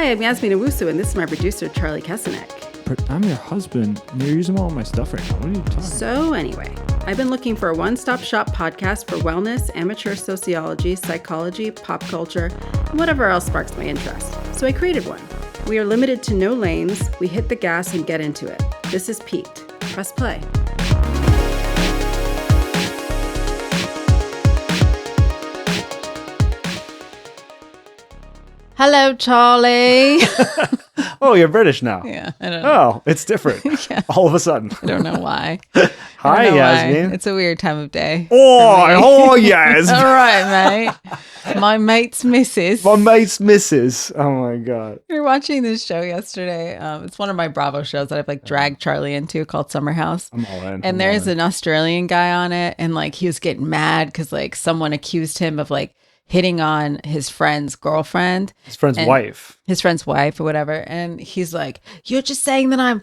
Hi, I'm Yasmin Owusu, and this is my producer, Charlie Kesenek. I'm your husband, and you're using all my stuff right now. What are you talking about? So anyway, I've been looking for a one-stop shop podcast for wellness, amateur sociology, psychology, pop culture, and whatever else sparks my interest. So I created one. We are limited to no lanes. We hit the gas and get into it. This is Peaked. Press play. Hello, Charlie. Oh, you're British now. Yeah, I don't know. Oh, it's different. Yeah. All of a sudden. I don't know why. Hi, Yasmin. It's a weird time of day. Oh, yes. All right, mate. My mate's missus. My mate's missus. Oh, my God. We were watching this show yesterday. It's one of my Bravo shows that I've dragged Charlie into called Summer House. I'm all in. And there's an Australian guy on it. And he was getting mad because someone accused him of hitting on his friend's girlfriend. His friend's wife. His friend's wife or whatever. And he's like, you're just saying that I'm,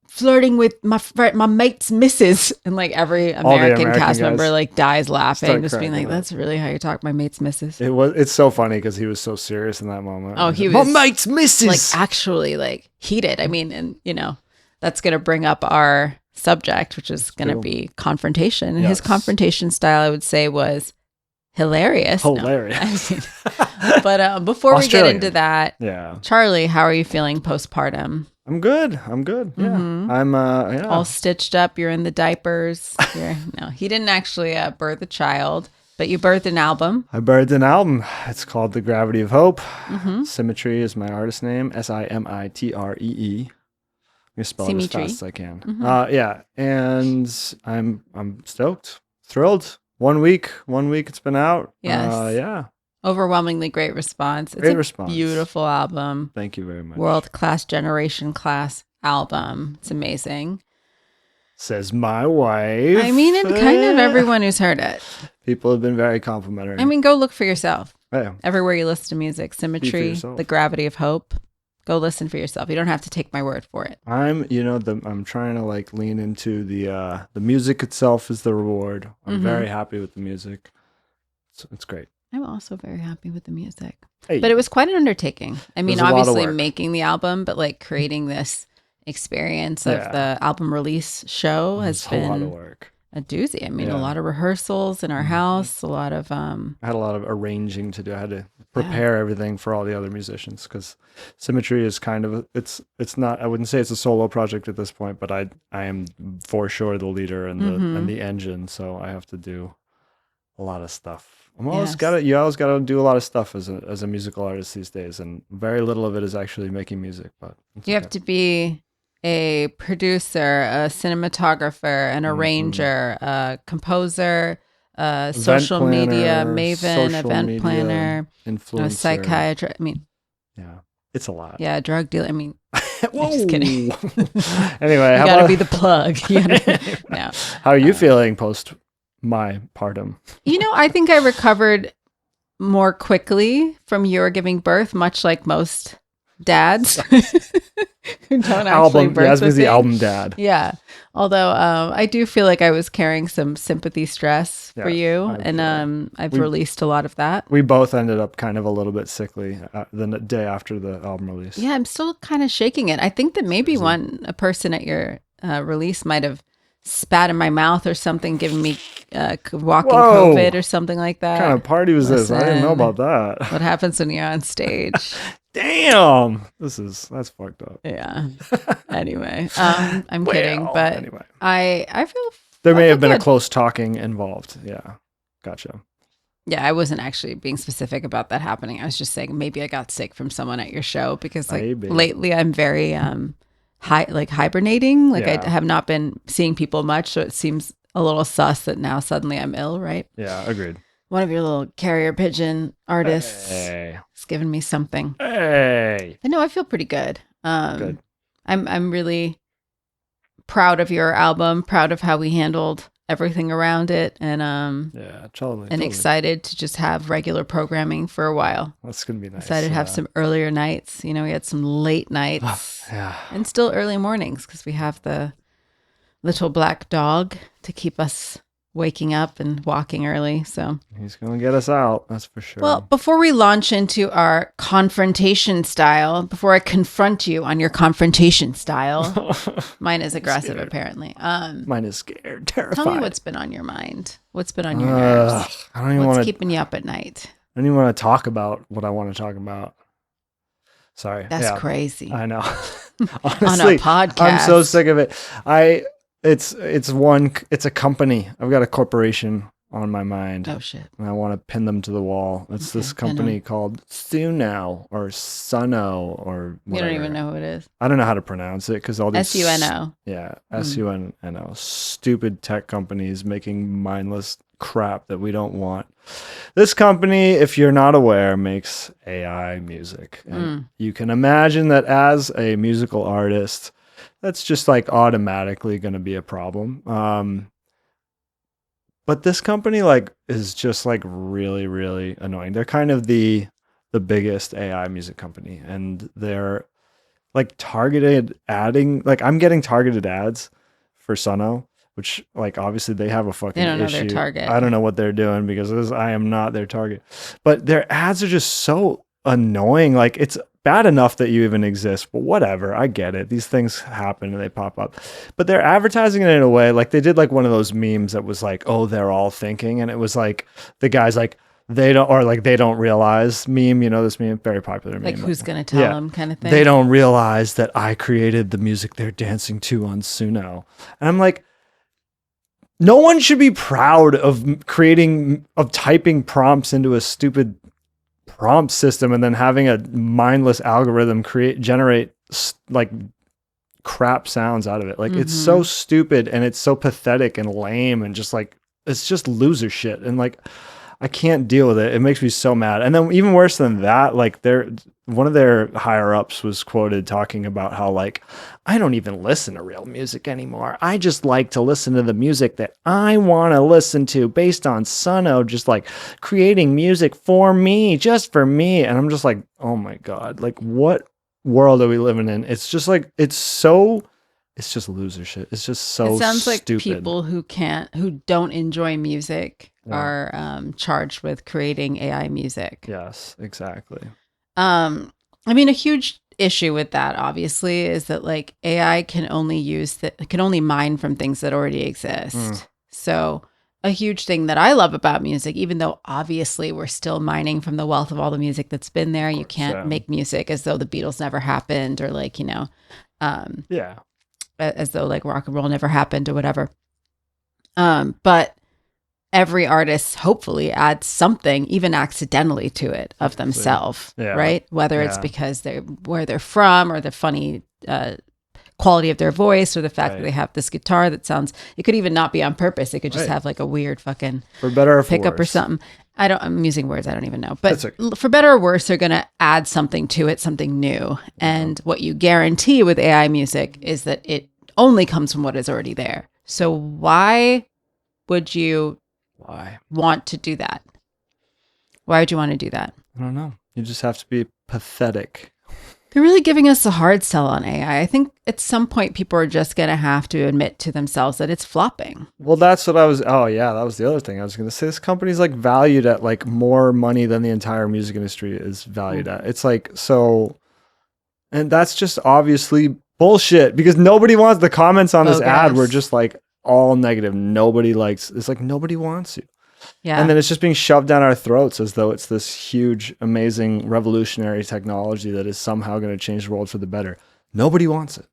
flirting with my mate's missus. And every American cast member dies laughing, just being that's really how you talk, my mate's missus. It's so funny because he was so serious in that moment. Oh, he was my mate's missus. Actually heated. I mean, and that's going to bring up our subject, which is going to be confrontation. And his confrontation style, I would say, was hilarious. Hilarious. No, but before we get into that, Charlie, how are you feeling postpartum? I'm good. Yeah. Mm-hmm. I'm all stitched up. You're in the diapers. No, he didn't actually birth a child, but you birthed an album. I birthed an album. It's called The Gravity of Hope. Mm-hmm. Symmetry is my artist name. Simetree. I'm gonna spell it as fast as I can. Mm-hmm. Yeah, and I'm stoked, thrilled. 1 week it's been out. Yes. Yeah. Overwhelmingly great response. It's great a response. Beautiful album. Thank you very much. World-class, generation-class album. It's amazing. Says my wife. I mean, and kind of everyone who's heard it. People have been very complimentary. I mean, go look for yourself. Yeah. Everywhere you listen to music. Symmetry, The Gravity of Hope. Go listen for yourself. You don't have to take my word for it. I'm trying to lean into the music itself is the reward. I'm very happy with the music. It's great. I'm also very happy with the music. Hey. But it was quite an undertaking. I mean, There's obviously making the album, but creating this experience of the album release show has been a lot of work. A doozy. I mean, a lot of rehearsals in our house, a lot of I had a lot of arranging to do. I had to prepare everything for all the other musicians because Symmetry is kind of it's not. I wouldn't say it's a solo project at this point, but I am for sure the leader and the engine. So I have to do a lot of stuff. You always gotta do a lot of stuff as a musical artist these days, and very little of it is actually making music. But you have to be a producer, a cinematographer, an arranger, a composer, social media maven, event planner, influencer, a psychiatrist. I mean, it's a lot. Yeah, drug dealer. I mean, whoa. Just kidding. Anyway, you gotta be the plug. No. How are you feeling post my partum? I think I recovered more quickly from your giving birth, much like most dads who don't actually birth. Yasmin's the album dad. Yeah. Although I do feel like I was carrying some sympathy stress for you, and I've released a lot of that. We both ended up kind of a little bit sickly the day after the album release. Yeah, I'm still kind of shaking it. I think that maybe a person at your release might have spat in my mouth or something, giving me walking COVID or something like that. What kind of party was this? I didn't know about that. What happens when you're on stage? Damn, that's fucked up. Yeah. Anyway, I'm kidding, but anyway. I feel there may have been a close talking involved. Yeah, gotcha. Yeah, I wasn't actually being specific about that happening. I was just saying maybe I got sick from someone at your show because lately I'm very hibernating. I have not been seeing people much, so it seems a little sus that now suddenly I'm ill. Right? Yeah, agreed. One of your little carrier pigeon artists has given me something. Hey. No, I feel pretty good. Good. I'm really proud of your album, proud of how we handled everything around it, and totally. excited to just have regular programming for a while. That's gonna be nice. Excited to have some earlier nights. We had some late nights, and still early mornings because we have the little black dog to keep us waking up and walking early. So He's going to get us out. That's for sure. well, before we launch into our confrontation style, before I confront you on your confrontation style, mine is aggressive, scared. apparently. Mine is scared, terrified. Tell me what's been on your mind. What's been on your nerves? I don't even What's want to. keeping you up at night? I don't even want to talk about what I want to talk about. Sorry. That's crazy. I know. On a podcast. I'm so sick of it. It's a company. I've got a corporation on my mind. Oh shit. And I want to pin them to the wall. It's this company called Suno or Suno or whatever. You don't even know who it is. I don't know how to pronounce it because all these SUNO. Yeah, SUNO. Stupid tech companies making mindless crap that we don't want. This company, if you're not aware, makes AI music. And you can imagine that as a musical artist, that's just like automatically going to be a problem. But this company like is just like really, really annoying. They're kind of the biggest AI music company, and they're like targeted adding. Like I'm getting targeted ads for Suno, which like obviously they have a fucking They don't know issue. their target. I don't know what they're doing because I am not their target. But their ads are just so annoying. Like it's bad enough that you even exist, but whatever. I get it. These things happen and they pop up. But they're advertising it in a way like they did like one of those memes that was like, oh, they're all thinking. And it was like the guy's like, they don't realize meme, you know, this meme, very popular meme. Like who's going to tell them kind of thing. They don't realize that I created the music they're dancing to on Suno. And I'm like, no one should be proud of typing prompts into a stupid prompt system and then having a mindless algorithm generate like crap sounds out of it. Like it's so stupid and it's so pathetic and lame and just like, it's just loser shit. And like, I can't deal with it. It makes me so mad. And then even worse than that, like one of their higher ups was quoted talking about how like, I don't even listen to real music anymore. I just like to listen to the music that I want to listen to based on Suno, just like creating music for me, just for me. And I'm just like, oh my God, like what world are we living in? It's just like, it's just loser shit. It's just so It sounds stupid. like people who don't enjoy music are charged with creating AI music. Yes, exactly. I mean, a huge issue with that obviously is that like AI can only mine from things that already exist. So a huge thing that I love about music, even though obviously we're still mining from the wealth of all the music that's been there, you can't make music as though the Beatles never happened or like, you know, as though like rock and roll never happened or whatever. But every artist hopefully adds something, even accidentally, to it of themselves, right? Whether it's because where they're from or the funny quality of their voice or the fact that they have this guitar that sounds, it could even not be on purpose. It could just have like a weird fucking for better or pickup worse. or something. I'm using words I don't even know. But for better or worse, they're going to add something to it, something new. And what you guarantee with AI music is that it only comes from what is already there. So why would you want to do that? Why would you want to do that? I don't know. You just have to be pathetic. They're really giving us a hard sell on AI. I think at some point people are just going to have to admit to themselves that it's flopping. Well, that's what that was the other thing I was going to say. This company's like valued at like more money than the entire music industry is valued at. It's like, so, and that's just obviously bullshit because nobody wants the comments on this ad were just like all negative. Nobody likes, it's like nobody wants you. Yeah. And then it's just being shoved down our throats as though it's this huge, amazing, revolutionary technology that is somehow going to change the world for the better. Nobody wants it.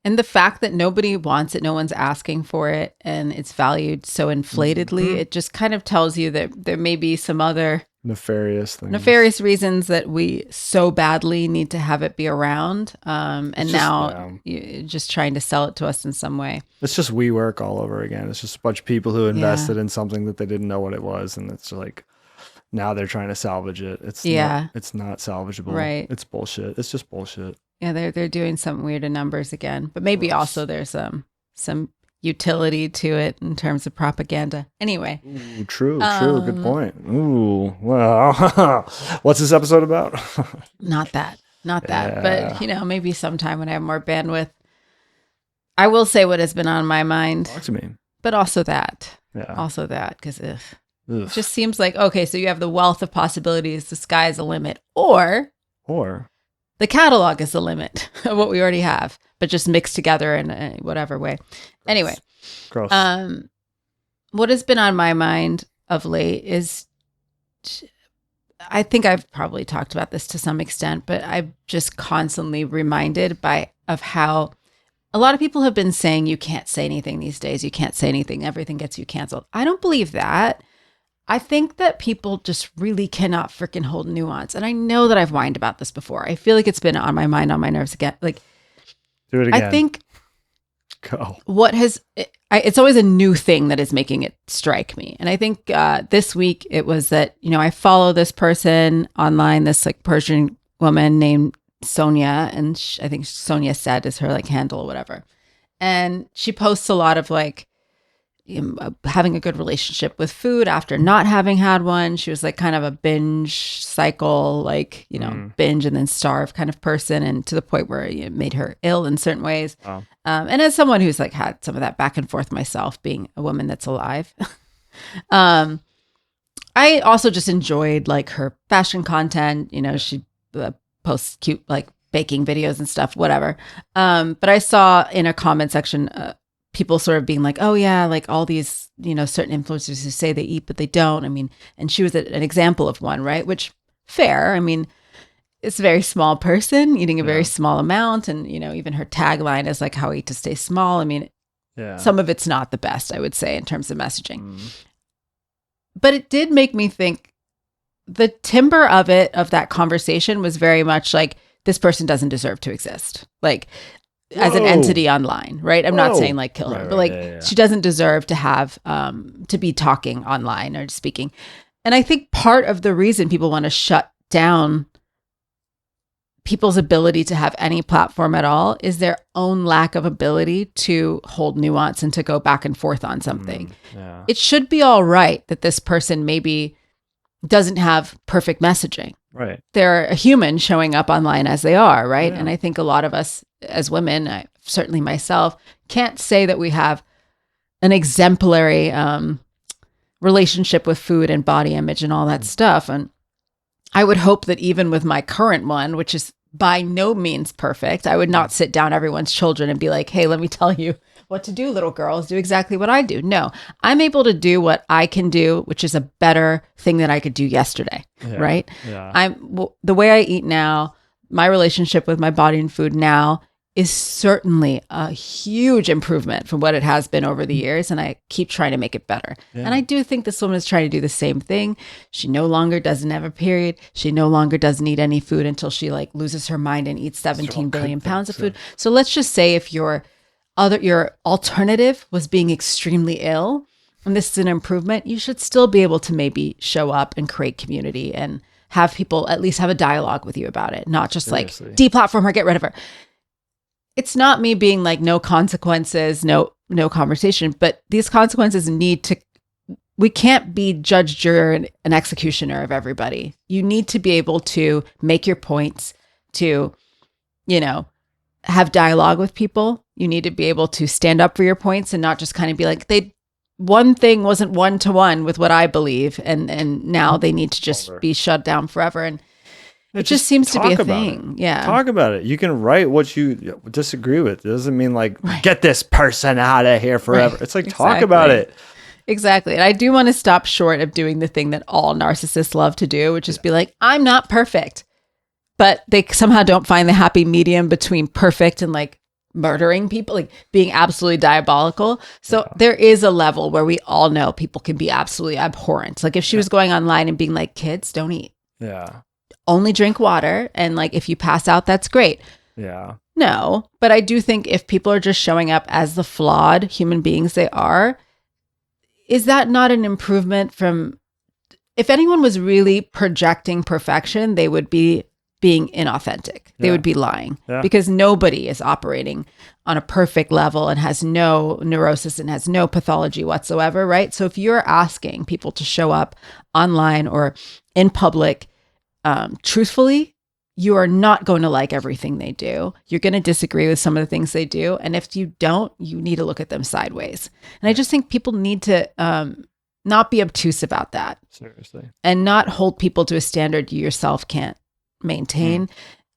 And the fact that nobody wants it, no one's asking for it, and it's valued so inflatedly, it just kind of tells you that there may be some other nefarious things. Nefarious reasons that we so badly need to have it be around. And now you're just trying to sell it to us in some way. It's just WeWork all over again. It's just a bunch of people who invested in something that they didn't know what it was. And it's like, now they're trying to salvage it. It's not salvageable. Right. It's bullshit. It's just bullshit. Yeah, they're doing some weird numbers again. But maybe also there's some utility to it in terms of propaganda. Anyway. Ooh, true. Good point. Ooh, well, what's this episode about? Not that. But, maybe sometime when I have more bandwidth, I will say what has been on my mind. Talk to me. But also that. Yeah. Also that, because it Ugh. just seems like, okay, so you have the wealth of possibilities, the sky's the limit, or the catalog is the limit of what we already have, but just mixed together in whatever way. Anyway, Gross. What has been on my mind of late is, I think I've probably talked about this to some extent, but I'm just constantly reminded of how a lot of people have been saying you can't say anything these days. You can't say anything. Everything gets you canceled. I don't believe that. I think that people just really cannot freaking hold nuance. And I know that I've whined about this before. I feel like it's been on my mind, on my nerves again. Like, do it again. I think Go. it's always a new thing that is making it strike me. And I think this week it was that, I follow this person online, this like Persian woman named Sonia. And I think Sonia Said is her like handle or whatever. And she posts a lot of like, having a good relationship with food after not having had one. She was like kind of a binge cycle, like, binge and then starve kind of person. And to the point where it made her ill in certain ways. Wow. And as someone who's like had some of that back and forth myself, being a woman that's alive, I also just enjoyed like her fashion content. She posts cute like baking videos and stuff, whatever. But I saw in a comment section, people sort of being like, oh yeah, like all these, certain influencers who say they eat, but they don't. I mean, and she was an example of one, right? Which fair. I mean, it's a very small person eating a very small amount. And, even her tagline is like how I eat to stay small. I mean, some of it's not the best, I would say, in terms of messaging. But it did make me think the timbre of that conversation was very much like, this person doesn't deserve to exist. Like, as an entity online, right? I'm not saying like kill her, but like she doesn't deserve to have, to be talking online or speaking. And I think part of the reason people want to shut down people's ability to have any platform at all is their own lack of ability to hold nuance and to go back and forth on something. It should be all right that this person maybe doesn't have perfect messaging. Right. They're a human showing up online as they are, right? Yeah. And I think a lot of us as women, certainly myself, can't say that we have an exemplary relationship with food and body image and all that stuff. And I would hope that even with my current one, which is by no means perfect, I would not sit down everyone's children and be like, hey, let me tell you what to do, little girls, do exactly what I do. No, I'm able to do what I can do, which is a better thing than I could do yesterday, right? Yeah. The way I eat now, my relationship with my body and food now is certainly a huge improvement from what it has been over the years. And I keep trying to make it better. Yeah. And I do think this woman is trying to do the same thing. She no longer doesn't have a period. She no longer doesn't eat any food until she like loses her mind and eats 17 billion pounds of food. So let's just say if your alternative was being extremely ill, and this is an improvement, you should still be able to maybe show up and create community and have people at least have a dialogue with you about it, not just like deplatform her, get rid of her. It's not me being like no consequences, no conversation, but these consequences we can't be judge, juror, and executioner of everybody. You need to be able to make your points, to, have dialogue with people. You need to be able to stand up for your points and not just kind of be like, one thing wasn't one-to-one with what I believe. And now they need to just be shut down forever. And it just seems to be a thing. Yeah. Talk about it. You can write what you disagree with. It doesn't mean like, get this person out of here forever. Right. It's like, talk about it. Exactly. And I do want to stop short of doing the thing that all narcissists love to do, which is be like, I'm not perfect. But they somehow don't find the happy medium between perfect and like murdering people, like being absolutely diabolical. So there is a level where we all know people can be absolutely abhorrent. Like if she was going online and being like, kids, don't eat. Yeah. Only drink water. And like, if you pass out, that's great. Yeah. No, but I do think if people are just showing up as the flawed human beings they are, is that not an improvement from, if anyone was really projecting perfection, they would be being inauthentic. They would be lying because nobody is operating on a perfect level and has no neurosis and has no pathology whatsoever, right? So if you're asking people to show up online or in public truthfully, you are not going to like everything they do. You're going to disagree with some of the things they do. And if you don't, you need to look at them sideways. And I just think people need to not be obtuse about that. Seriously. And not hold people to a standard you yourself can't maintain.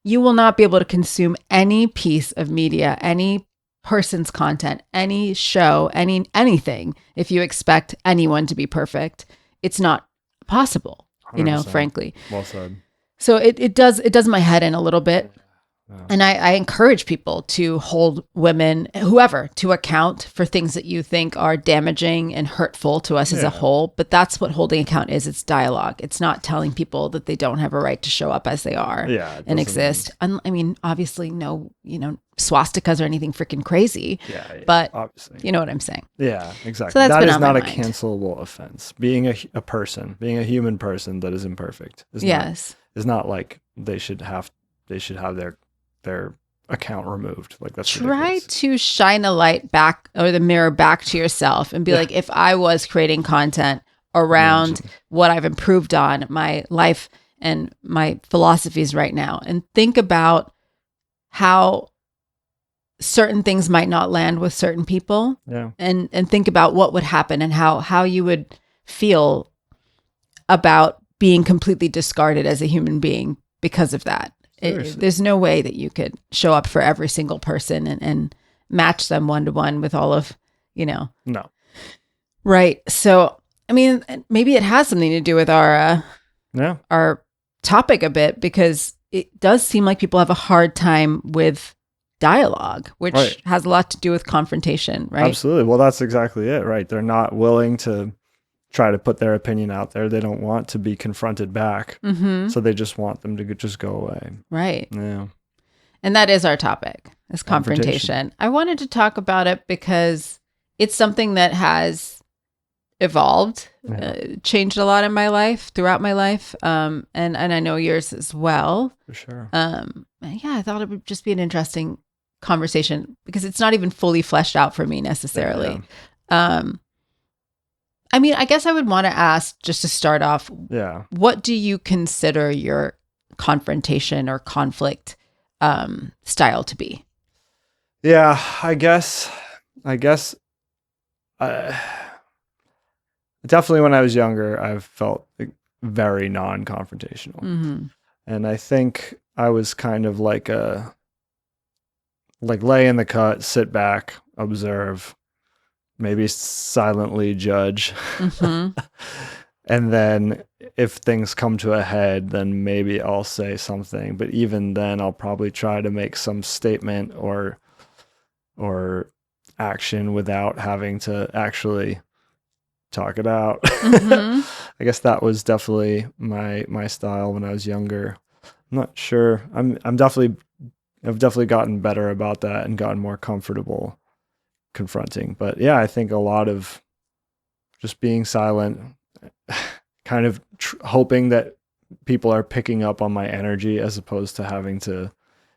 You will not be able to consume any piece of media, any person's content, any show, anything if you expect anyone to be perfect. It's not possible, 100%. Frankly. Well said. So it does my head in a little bit. Yeah. And I encourage people to hold women, whoever, to account for things that you think are damaging and hurtful to us as a whole. But that's what holding account is. It's dialogue. It's not telling people that they don't have a right to show up as they are and exist. I mean, obviously, no, swastikas or anything freaking crazy. Yeah, but obviously. You know what I'm saying? Yeah, exactly. So that's that been is on not my a mind. cancelable offense. Being a person, being a human person that is imperfect is not like they should have their account removed. Like that's Try ridiculous. to shine a light back or the mirror back to yourself and be like, if I was creating content around what I've improved on my life and my philosophies right now, and think about how certain things might not land with certain people, and think about what would happen and how you would feel about being completely discarded as a human being because of that. There's no way that you could show up for every single person and match them one-to-one with all of, No. Right. So, I mean, maybe it has something to do with our topic a bit, because it does seem like people have a hard time with dialogue, which has a lot to do with confrontation, right? Absolutely. Well, that's exactly it, right? They're not willing to try to put their opinion out there. They don't want to be confronted back. So they just want them to just go away. Right. Yeah. And that is our topic, is confrontation. I wanted to talk about it because it's something that has evolved, changed a lot in my life, throughout my life. And I know yours as well. For sure. I thought it would just be an interesting conversation because it's not even fully fleshed out for me necessarily. I mean, I guess I would want to ask, just to start off, what do you consider your confrontation or conflict style to be? Yeah, I guess definitely when I was younger, I felt very non-confrontational. And I think I was kind of like lay in the cut, sit back, observe, maybe silently judge. And then if things come to a head, then maybe I'll say something. But even then, I'll probably try to make some statement or action without having to actually talk it out. I guess that was definitely my style when I was younger. I'm not sure. I've definitely gotten better about that and gotten more comfortable confronting. But yeah, I think a lot of just being silent, kind of hoping that people are picking up on my energy as opposed to having to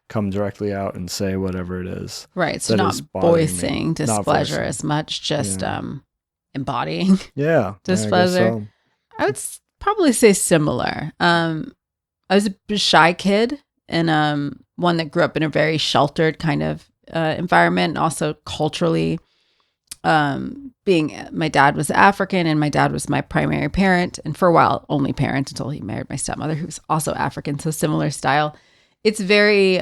come directly out and say whatever it is. Right. So not voicing displeasure as much, just embodying displeasure. I would probably say similar. I was a shy kid and one that grew up in a very sheltered kind of environment, and also culturally, my dad was African and my dad was my primary parent, and for a while only parent until he married my stepmother, who was also African, so similar style. It's very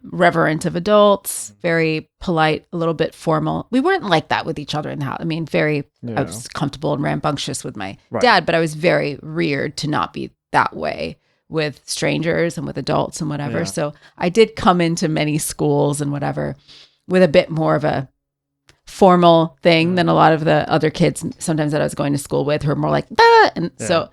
reverent of adults, very polite, a little bit formal. We weren't like that with each other in the house. I mean, I was comfortable and rambunctious with my dad, but I was very reared to not be that way with strangers and with adults and whatever. Yeah. So I did come into many schools and whatever with a bit more of a formal thing than a lot of the other kids sometimes that I was going to school with, who are more like, ah! And so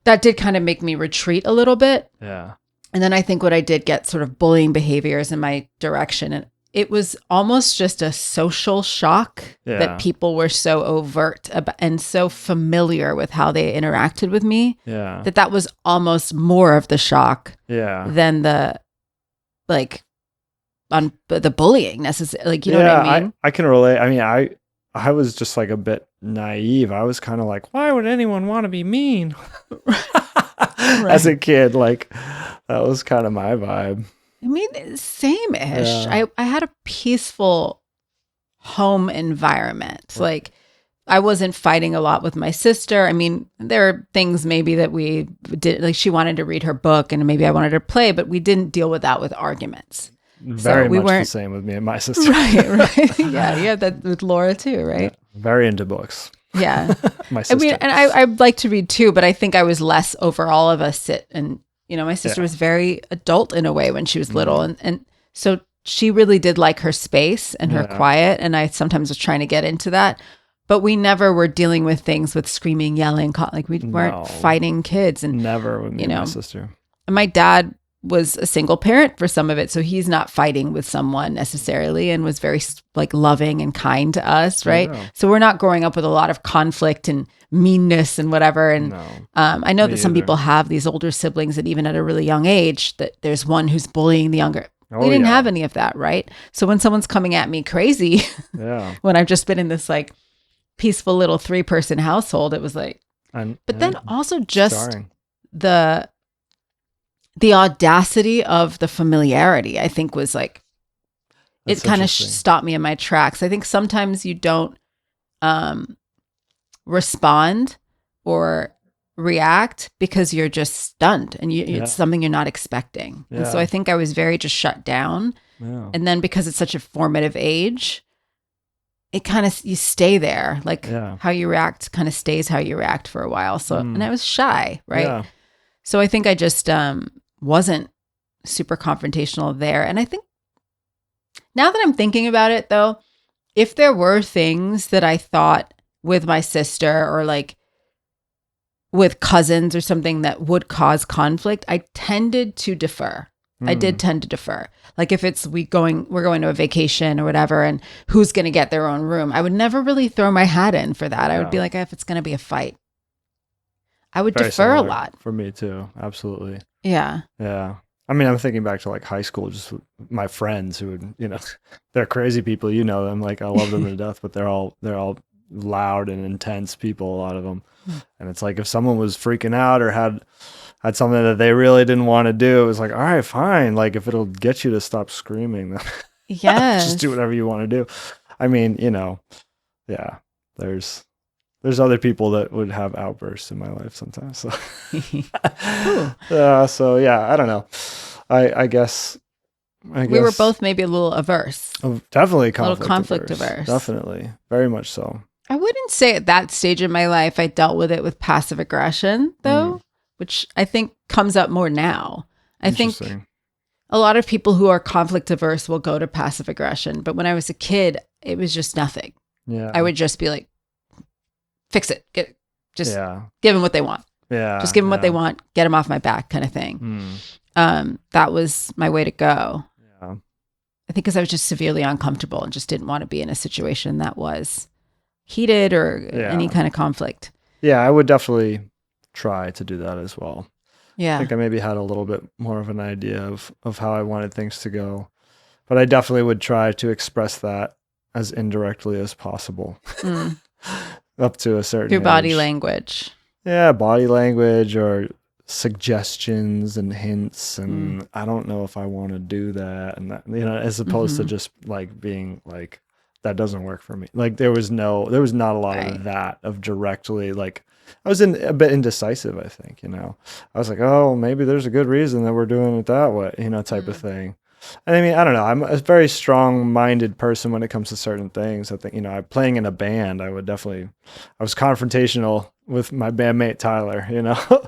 that did kind of make me retreat a little bit. Yeah. And then I think what I did get sort of bullying behaviors in my direction. And it was almost just a social shock that people were so overt and so familiar with how they interacted with me. Yeah. That was almost more of the shock than the on the bullying necessarily. Like, you know what I mean? I can relate. I mean, I was just like a bit naive. I was kind of like, why would anyone want to be mean? As a kid, like That was kind of my vibe. I mean, same-ish. Yeah. I had a peaceful home environment. Like, I wasn't fighting a lot with my sister. I mean, there are things maybe that we did, like she wanted to read her book and maybe I wanted her to play, but we didn't deal with that with arguments. Very we much the weren't same with me and my sister. right. Yeah, you have that with Laura too, right? Yeah, very into books. Yeah. My I sister. mean, and I'd like to read too, but I think I was less over all of us sit and, my sister was very adult in a way when she was little. And so she really did like her space and her quiet. And I sometimes was trying to get into that, but we never were dealing with things with screaming, yelling, like we weren't fighting kids. And never with me and my sister. And my dad was a single parent for some of it. So he's not fighting with someone necessarily and was very like loving and kind to us. Right. Yeah. So we're not growing up with a lot of conflict and meanness and whatever. And I know that some people have these older siblings that even at a really young age that there's one who's bullying the younger. We didn't have any of that. Right. So when someone's coming at me crazy, when I've just been in this like peaceful little 3-person household, it was like, but then also just the audacity of the familiarity, I think was like, it kind of stopped me in my tracks. I think sometimes you don't respond or react because you're just stunned and it's something you're not expecting. And so I think I was very just shut down. Yeah. And then because it's such a formative age, it kind of, you stay there. Like how you react kind of stays how you react for a while. So, and I was shy, right? Yeah. So I think I just wasn't super confrontational there. And I think now that I'm thinking about it though, if there were things that I thought with my sister or like with cousins or something that would cause conflict, I tended to defer. I did tend to defer. Like if it's we're going to a vacation or whatever and who's going to get their own room, I would never really throw my hat in for that. I would be like, if it's going to be a fight, I would defer a lot. For me too. Absolutely. Yeah. Yeah. I mean, I'm thinking back to like high school, just my friends who would, they're crazy people, them. Like I love them to death, but they're all loud and intense people, a lot of them. And it's like if someone was freaking out or had something that they really didn't want to do, it was like, all right, fine. Like if it'll get you to stop screaming, then just do whatever you want to do. I mean, there's other people that would have outbursts in my life sometimes. So, so yeah, I don't know. I guess we were both maybe a little averse. Definitely conflict averse. Definitely. Very much so. I wouldn't say at that stage in my life I dealt with it with passive aggression though, which I think comes up more now. I think a lot of people who are conflict averse will go to passive aggression. But when I was a kid, it was just nothing. Yeah. I would just be like, fix it. Give them what they want. Yeah. Just give them what they want. Get them off my back kind of thing. That was my way to go. Yeah. I think because I was just severely uncomfortable and just didn't want to be in a situation that was heated or any kind of conflict. Yeah, I would definitely try to do that as well. Yeah. I think I maybe had a little bit more of an idea of how I wanted things to go. But I definitely would try to express that as indirectly as possible. Up to a certain through body language. Yeah, body language or suggestions and hints and I don't know if I want to do that and that, as opposed to just like being like that doesn't work for me. Like there was not a lot of that of directly like I was a bit indecisive, I think, I was like, oh, maybe there's a good reason that we're doing it that way, type of thing. And I mean, I don't know. I'm a very strong-minded person when it comes to certain things. I think, playing in a band, I was confrontational with my bandmate Tyler,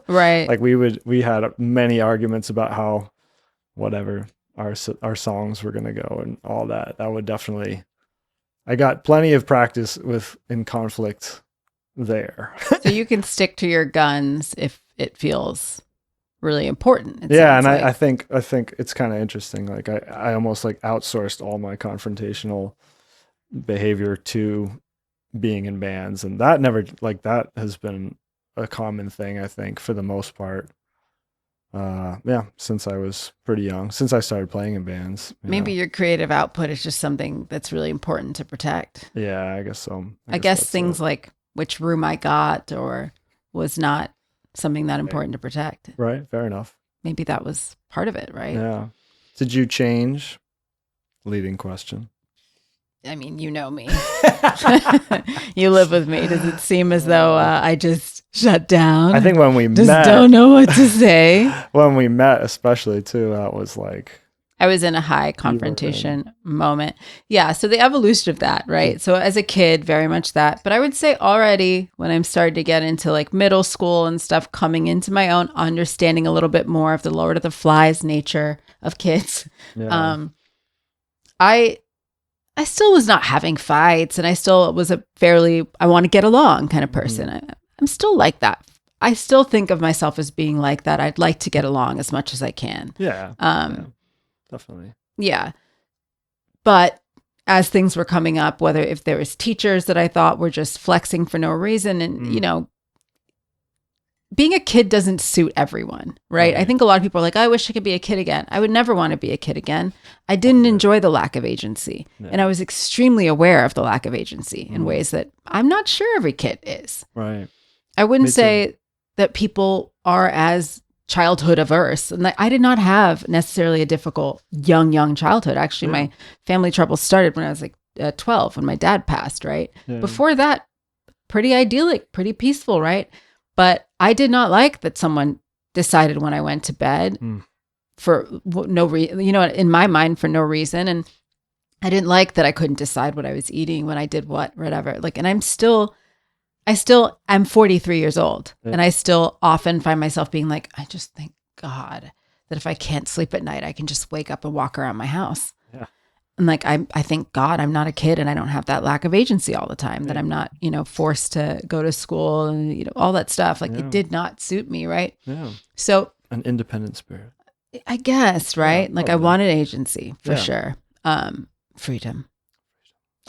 Right. Like we had many arguments about how whatever our songs were going to go and all that. That would definitely, I got plenty of practice in conflict there. So you can stick to your guns if it feels really important. Yeah, and like. I think it's kind of interesting. Like I almost like outsourced all my confrontational behavior to being in bands, and that has been a common thing, I think, for the most part. Since I was pretty young, since I started playing in bands. Maybe your creative output is just something that's really important to protect. Yeah, I guess so. I guess things like which room I got or was not something that important to protect. Right. Fair enough. maybe that was part of it, right? Yeah. Did you change? Leading question. I mean, you know me. You live with me. Does it seem as though I just shut down? I think when we just met. don't know what to say. When we met, especially too, that was like. I was in a high confrontation moment. Yeah. So the evolution of that, right? So as a kid, very much that. But I would say already when I'm starting to get into like middle school and stuff, coming into my own, understanding a little bit more of the Lord of the Flies nature of kids. Yeah. I still was not having fights, and I still was a fairly, I want to get along kind of person. I'm still like that. I still think of myself as being like that. I'd like to get along as much as I can. Yeah. Definitely. Yeah. But as things were coming up, whether if there was teachers that I thought were just flexing for no reason, and, you know, being a kid doesn't suit everyone, right? I think a lot of people are like, I wish I could be a kid again. I would never want to be a kid again. I didn't enjoy the lack of agency. Yeah. And I was extremely aware of the lack of agency in ways that I'm not sure every kid is. Right. I wouldn't say that people are as childhood averse. And I did not have necessarily a difficult young childhood. Actually, my family troubles started when I was like 12, when my dad passed, right? Yeah. Before that, pretty idyllic, pretty peaceful, right? But I did not like that someone decided when I went to bed for no reason, you know, in my mind for no reason. And I didn't like that I couldn't decide what I was eating when I did whatever. Like, and I'm 43 years old and I still often find myself being like, I just thank God that if I can't sleep at night, I can just wake up and walk around my house. Yeah. And like, I thank God I'm not a kid and I don't have that lack of agency all the time, that I'm not, you know, forced to go to school and, you know, all that stuff. Like it did not suit me. Right. Yeah. So an independent spirit, I guess, right? Like I wanted agency for sure. Freedom.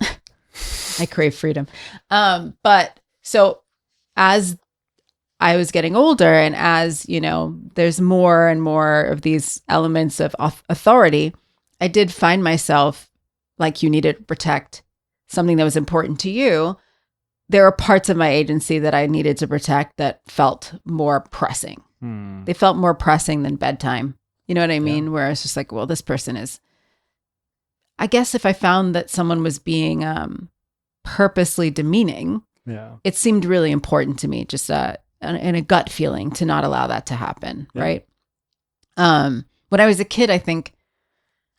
I crave freedom. But so as I was getting older and as, you know, there's more and more of these elements of authority, I did find myself like, you needed to protect something that was important to you. There are parts of my agency that I needed to protect that felt more pressing. They felt more pressing than bedtime. You know what I mean? Where it's just like, well, this person is, I guess if I found that someone was being purposely demeaning, it seemed really important to me, just in a gut feeling, to not allow that to happen. Right. When I was a kid, I think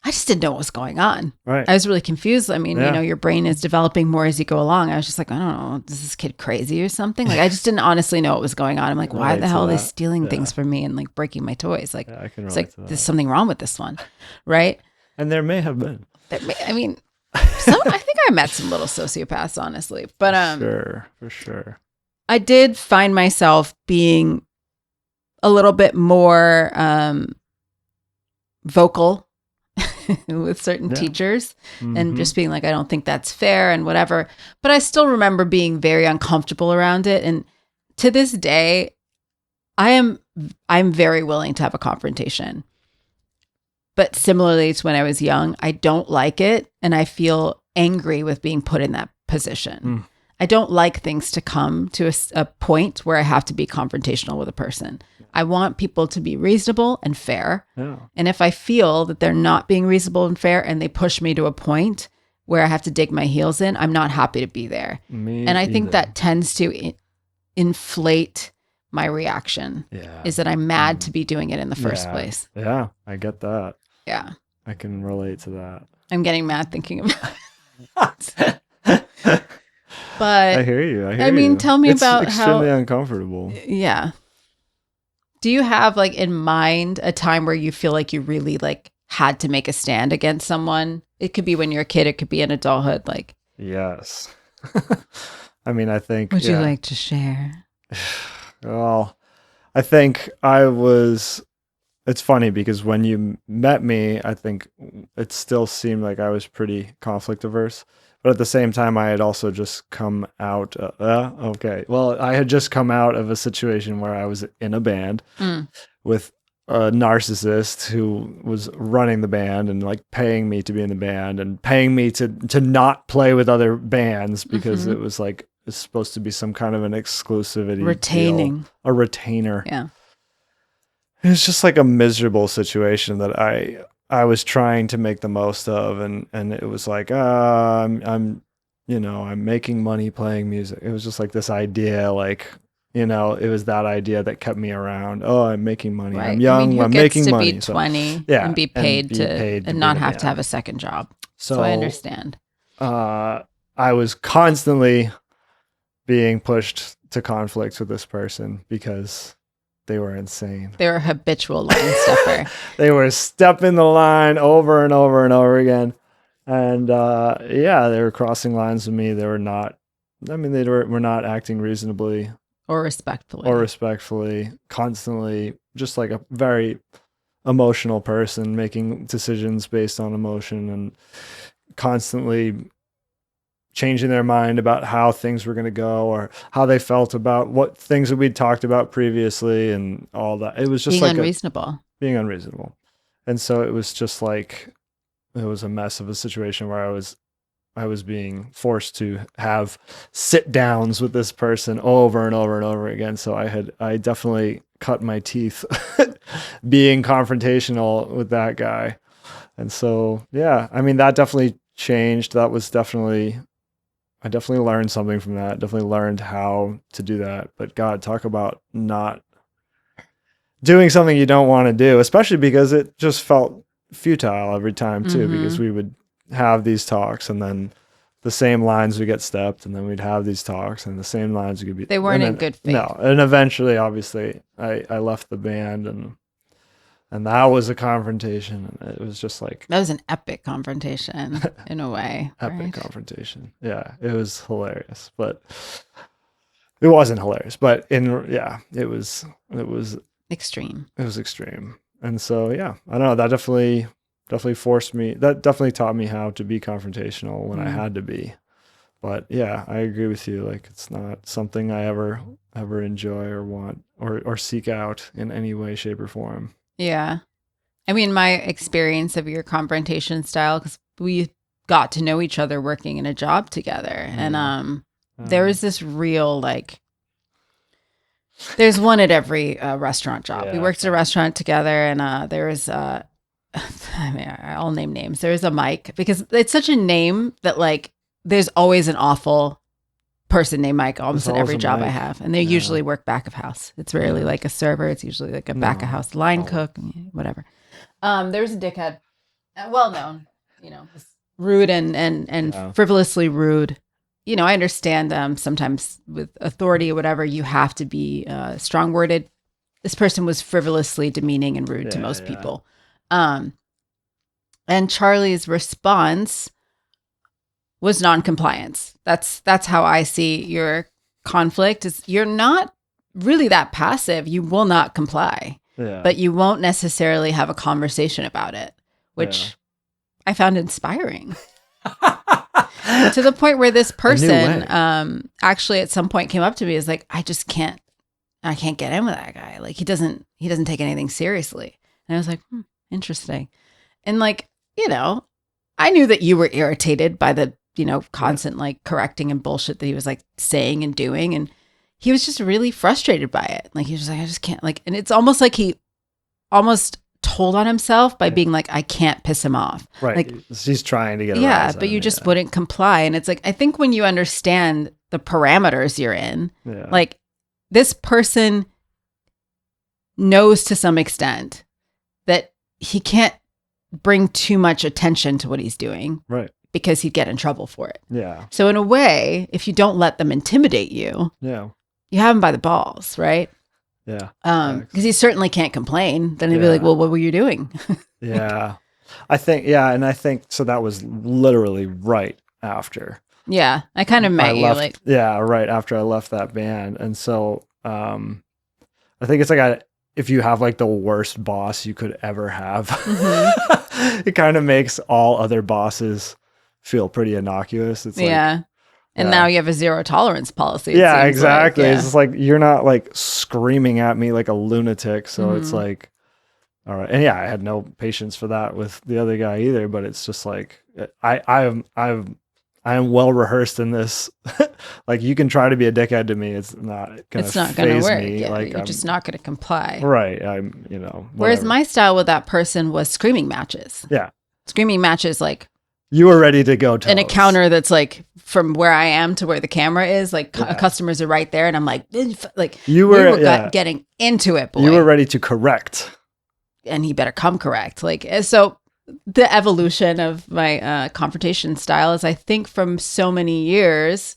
I just didn't know what was going on. Right. I was really confused. I mean, you know, your brain is developing more as you go along. I was just like, I don't know, is this kid crazy or something? Like, I just didn't honestly know what was going on. I'm like, why the hell are they stealing things from me and like breaking my toys? Like, it's like, there's something wrong with this one. Right. And there may have been. I mean, I think I met some little sociopaths, honestly. But for sure. I did find myself being a little bit more vocal with certain teachers and just being like, I don't think that's fair and whatever. But I still remember being very uncomfortable around it. And to this day, I'm very willing to have a confrontation. But similarly to when I was young, I don't like it. And I feel angry with being put in that position. I don't like things to come to a point where I have to be confrontational with a person. I want people to be reasonable and fair. Yeah. And if I feel that they're not being reasonable and fair and they push me to a point where I have to dig my heels in, I'm not happy to be there. And I think that tends to inflate my reaction. Is that I'm mad to be doing it in the first place. Yeah, I get that. Yeah. I can relate to that. I'm getting mad thinking about it. But I hear you. I mean, tell me about how extremely uncomfortable. Yeah. Do you have like in mind a time where you feel like you really like had to make a stand against someone? It could be when you're a kid, it could be in adulthood. Like, yes. I mean, I think. Would you like to share? Well, I think it's funny because when you met me, I think it still seemed like I was pretty conflict averse. But at the same time, I had also just come out. I had just come out of a situation where I was in a band with a narcissist who was running the band and like paying me to be in the band and paying me to not play with other bands because it was like it's supposed to be some kind of an exclusivity retaining deal, a retainer. Yeah. it was just like a miserable situation that I was trying to make the most of, and it was like, I'm I'm making money playing music. It was just like this idea, like, it was that idea that kept me around. Oh, I'm making money. Right. I'm young. Who I'm gets making to money. be So 20 yeah, and be paid to to not be, have to have a second job? So I understand. I was constantly being pushed to conflict with this person because they were insane. They were a habitual line stepper. They were stepping the line over and over and over again. And they were crossing lines with me. They were not, were not acting reasonably or respectfully, constantly, just like a very emotional person making decisions based on emotion and constantly changing their mind about how things were going to go or how they felt about what things that we'd talked about previously and all that. It was just being unreasonable. Being unreasonable. And so it was just like, it was a mess of a situation where I was being forced to have sit downs with this person over and over and over again. So I definitely cut my teeth being confrontational with that guy. And so, yeah, I mean, that definitely changed. I definitely learned something from that. Definitely learned how to do that. But God, talk about not doing something you don't want to do, especially because it just felt futile every time too, because we would have these talks and then the same lines would get stepped, and then we'd have these talks and the same lines would be. They weren't in good faith. No. And eventually, obviously, I left the band and that was a confrontation. And it was just like, that was an epic confrontation in a way. Epic confrontation. Yeah. It was hilarious, but it wasn't hilarious, but it was extreme. It was extreme. And so, yeah, I don't know. That definitely forced me. That definitely taught me how to be confrontational when I had to be. But yeah, I agree with you. Like, it's not something I ever enjoy or want or seek out in any way, shape, or form. Yeah. I mean, my experience of your confrontation style, because we got to know each other working in a job together. And there was this real, like, there's one at every restaurant job. We worked at a restaurant together, and there was, I mean, I'll name names. There was a Mike, because it's such a name that, like, there's always an awful person named Mike almost at every job I have. And they usually work back of house. It's rarely like a server. It's usually like a back of house line cook, whatever. There's a dickhead, well known, rude and frivolously rude. I understand sometimes with authority or whatever, you have to be strong-worded. This person was frivolously demeaning and rude to most people. And Charlie's response was non-compliance. That's how I see your conflict. Is you're not really that passive. You will not comply, but you won't necessarily have a conversation about it, which I found inspiring. To the point where this person actually at some point came up to me, is like, I can't get in with that guy. Like, he doesn't take anything seriously. And I was like, interesting. And like, I knew that you were irritated by the, constant like correcting and bullshit that he was like saying and doing. And he was just really frustrated by it. Like, he was like, I just can't, like, and it's almost like he almost told on himself by being like, I can't piss him off. Right. Like, he's trying to get a but you just wouldn't comply. And it's like, I think when you understand the parameters you're in, like, this person knows to some extent that he can't bring too much attention to what he's doing. Right. Because he'd get in trouble for it. Yeah. So in a way, if you don't let them intimidate you, you have him by the balls, right? Yeah. Because he certainly can't complain. Then he'd be like, well, what were you doing? Yeah. I think so that was literally right after. Yeah. I kind of met you like. Yeah, right after I left that band. And so I think it's like if you have like the worst boss you could ever have, it kind of makes all other bosses feel pretty innocuous. It's like, and now you have a zero tolerance policy. Yeah, exactly. Like, it's like, you're not like screaming at me like a lunatic. So it's like, all right. And I had no patience for that with the other guy either, but it's just like, I've I am well rehearsed in this. Like, you can try to be a dickhead to me. It's not going to work. me. Yeah, like, you're just not going to comply. Right. I'm, you know, Whereas whatever. my style with that person was screaming matches. Yeah. Screaming matches, like, you were ready to go toes. In a counter that's like from where I am to where the camera is, like customers are right there, and I'm like we were getting into it, boy. You were ready to correct, and he better come correct. Like, so the evolution of my confrontation style is, I think, from so many years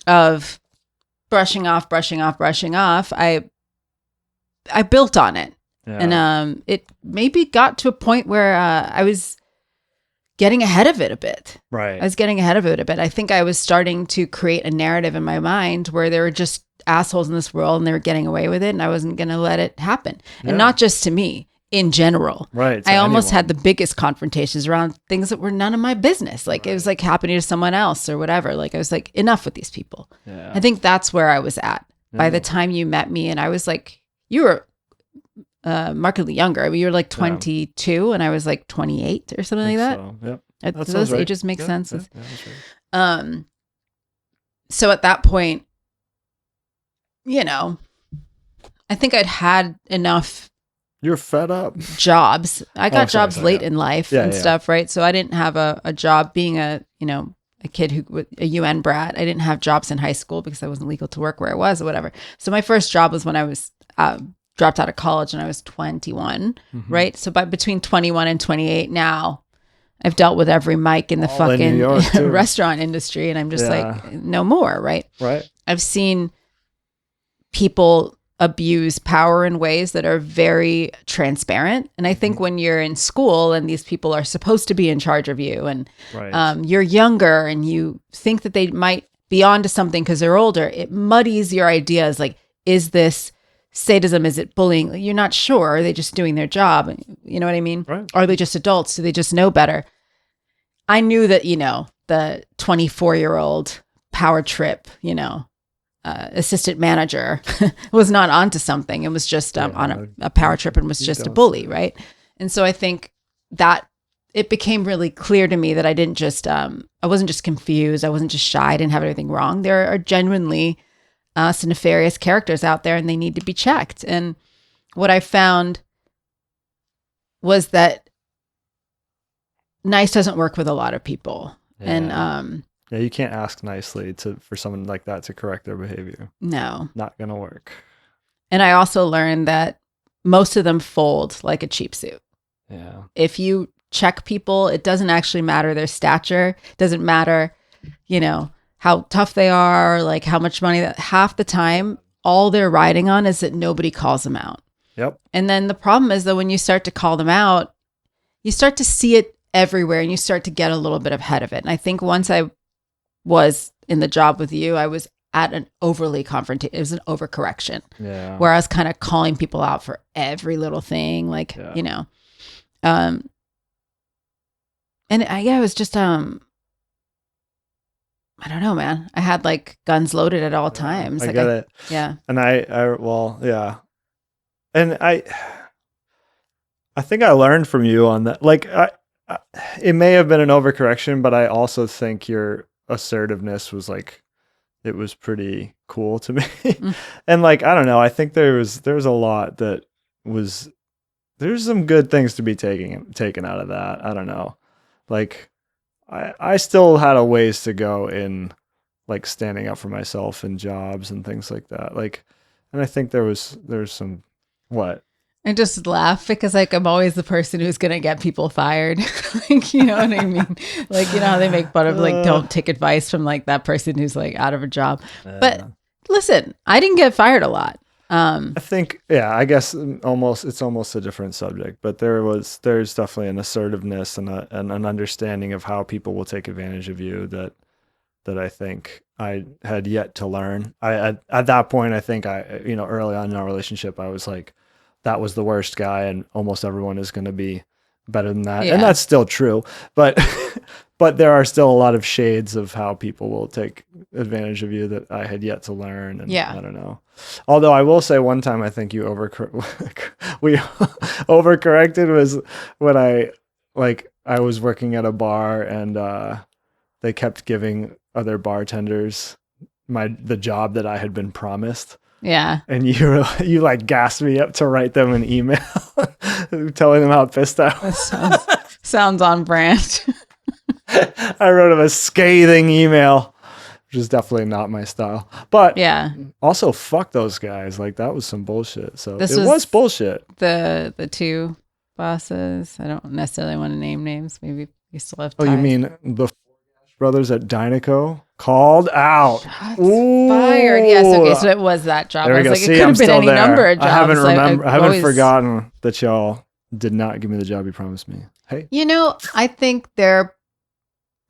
of brushing off, I built on it, and it maybe got to a point where I was getting ahead of it a bit. Right. I was getting ahead of it a bit. I think I was starting to create a narrative in my mind where there were just assholes in this world and they were getting away with it, and I wasn't going to let it happen. Yeah. And not just to me, in general. Right. I almost had the biggest confrontations around things that were none of my business. Like, it was like happening to someone else or whatever. Like, I was like, enough with these people. Yeah. I think that's where I was at by the time you met me. And I was like, you were markedly younger. I mean, you were like 22 and I was like 28 or something like that. So. Yep. Do those ages make sense? Yeah, that's right. So at that point, you know, I think I'd had enough. You're fed up. Jobs. I got jobs late in life and stuff, right? So I didn't have a job being a kid who a UN brat. I didn't have jobs in high school because I wasn't legal to work where I was or whatever. So my first job was when I was dropped out of college and I was 21, right? So between 21 and 28 now, I've dealt with every mic in the fucking restaurant industry, and I'm just like, no more, right? Right. I've seen people abuse power in ways that are very transparent. And I think when you're in school and these people are supposed to be in charge of you, and you're younger and you think that they might be onto something because they're older, it muddies your ideas. Like, is this sadism? Is it bullying? You're not sure. Are they just doing their job? You know what I mean? Right. Are they just adults? Do they just know better? I knew that, the 24-year-old power trip, assistant manager was not onto something. It was just on a power trip and was just a bully, right? And so I think that it became really clear to me that I didn't just, I wasn't just confused. I wasn't just shy. I didn't have anything wrong. There are genuinely some nefarious characters out there, and they need to be checked. And what I found was that nice doesn't work with a lot of people. Yeah. And you can't ask nicely for someone like that to correct their behavior. No. Not gonna work. And I also learned that most of them fold like a cheap suit. Yeah. If you check people, it doesn't actually matter their stature. It doesn't matter, how tough they are, like how much money. That half the time, all they're riding on is that nobody calls them out. Yep. And then the problem is that when you start to call them out, you start to see it everywhere, and you start to get a little bit ahead of it. And I think once I was in the job with you, I was at an overly confrontation. It was an overcorrection. Yeah. Where I was kind of calling people out for every little thing, like, and it was just, I don't know, man. I had like guns loaded at all times. I get it. Yeah. And And I think I learned from you on that. Like, it may have been an overcorrection, but I also think your assertiveness was like, it was pretty cool to me. And like, I don't know. I think there's a lot that there's some good things to be taken out of that. I don't know. Like, I still had a ways to go in like standing up for myself in jobs and things like that. Like, and I think there's some, what? I just laugh because like I'm always the person who's gonna get people fired. Like, you know what I mean? Like, you know how they make fun of like, don't take advice from like that person who's like out of a job. But listen, I didn't get fired a lot. I think, I guess it's almost a different subject, but there's definitely an assertiveness and an understanding of how people will take advantage of you that I think I had yet to learn. At that point, I think early on in our relationship, I was like, that was the worst guy, and almost everyone is going to be better than that. Yeah. And that's still true, but there are still a lot of shades of how people will take advantage of you that I had yet to learn. And I don't know. Although I will say one time, I think we overcorrected was when I was working at a bar, and they kept giving other bartenders the job that I had been promised. Yeah. And you like gassed me up to write them an email telling them how pissed I was. Sounds on brand. I wrote him a scathing email, which is definitely not my style. But yeah, also fuck those guys. Like that was some bullshit. So this it was bullshit. The two bosses. I don't necessarily want to name names. Maybe we still have Oh, ties. you mean the brothers at Dynaco called out? Fired. Yes. Okay. So it was that job. There we I was go. like, See, it could I'm have been still any there. number of jobs. I haven't forgotten that y'all did not give me the job you promised me. Hey. You know, I think their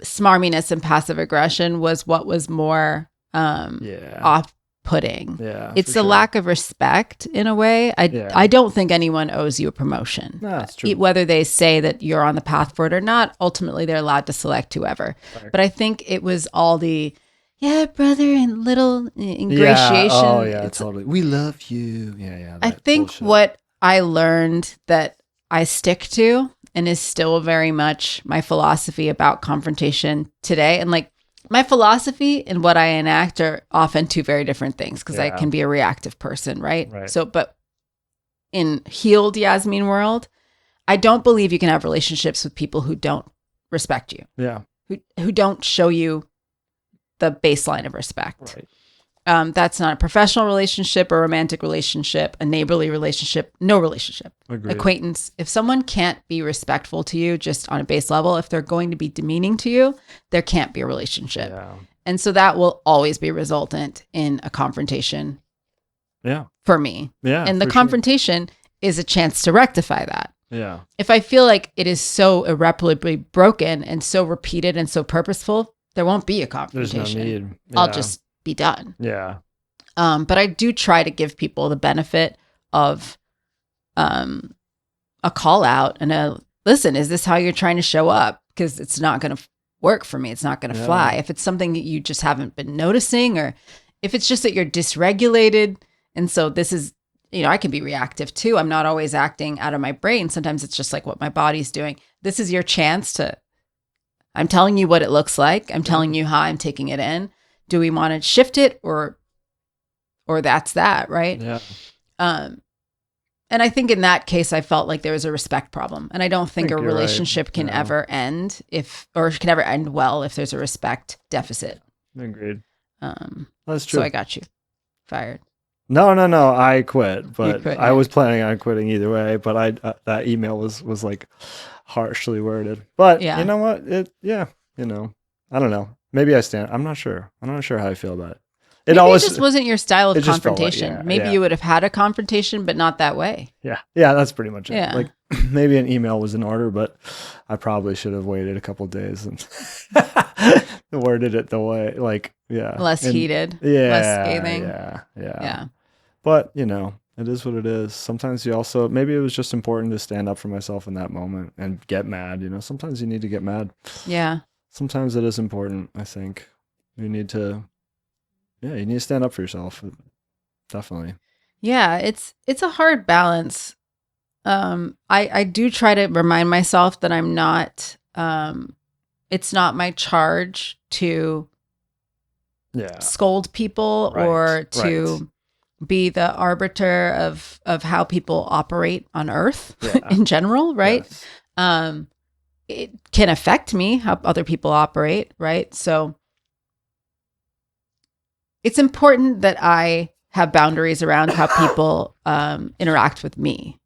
smarminess and passive aggression was what was more off-putting. Yeah. It's the lack of respect in a way. I don't think anyone owes you a promotion. No, that's true. Whether they say that you're on the path for it or not, ultimately they're allowed to select whoever. Right. But I think it was all the brother and little ingratiation. Yeah. Oh yeah, totally. We love you. Yeah. I think bullshit. What I learned that I stick to and is still very much my philosophy about confrontation today. And like my philosophy and what I enact are often two very different things because I can be a reactive person, right? So, but in healed Yasmin world, I don't believe you can have relationships with people who don't respect you. Yeah. Who don't show you the baseline of respect. Right. That's not a professional relationship, a romantic relationship, a neighborly relationship, no relationship. Agreed. Acquaintance. If someone can't be respectful to you just on a base level, if they're going to be demeaning to you, there can't be a relationship. Yeah. And so that will always be resultant in a confrontation. Yeah. For me. Yeah. And the confrontation is a chance to rectify that. Yeah. If I feel like it is so irreparably broken and so repeated and so purposeful, there won't be a confrontation. There's no need. Yeah. I'll just be done. Yeah. But I do try to give people the benefit of a call out and a listen, is this how you're trying to show up? Because it's not going to work for me. It's not going to fly. If it's something that you just haven't been noticing, or if it's just that you're dysregulated. And so this is, I can be reactive too. I'm not always acting out of my brain. Sometimes it's just like what my body's doing. This is your chance I'm telling you what it looks like. I'm telling you how I'm taking it in. Do we want to shift it or that's that, right? Yeah. And I think in that case, I felt like there was a respect problem. And I don't think a relationship can ever end can ever end well if there's a respect deficit. Agreed. That's true. So I got you fired. No. I quit, but I was planning on quitting either way. But that email was like harshly worded. But you know what? I don't know. Maybe I stand. I'm not sure. I'm not sure how I feel about it. It just wasn't your style of confrontation. Maybe you would have had a confrontation, but not that way. Yeah, that's pretty much it. Yeah. Like maybe an email was in order, but I probably should have waited a couple of days and worded it the way, less heated, less scathing. Yeah. But it is what it is. Sometimes maybe it was just important to stand up for myself in that moment and get mad. Sometimes you need to get mad. Yeah. Sometimes it is important. I think you need to stand up for yourself. Definitely. Yeah, it's a hard balance. I do try to remind myself that I'm not, it's not my charge to scold people or to be the arbiter of how people operate on earth in general, right? Yes. It can affect me how other people operate, right? So it's important that I have boundaries around how people interact with me.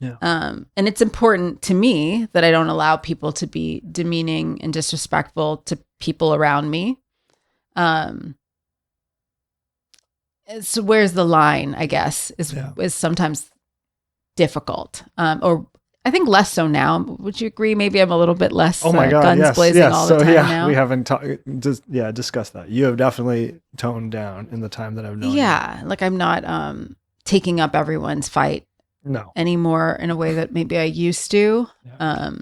Yeah. And it's important to me that I don't allow people to be demeaning and disrespectful to people around me. So where's the line, I guess, is sometimes difficult. Or I think less so now. Would you agree? Maybe I'm a little bit less guns blazing all the time now. We haven't discussed that. You have definitely toned down in the time that I've known you. Like I'm not taking up everyone's fight anymore in a way that maybe I used to. Yeah.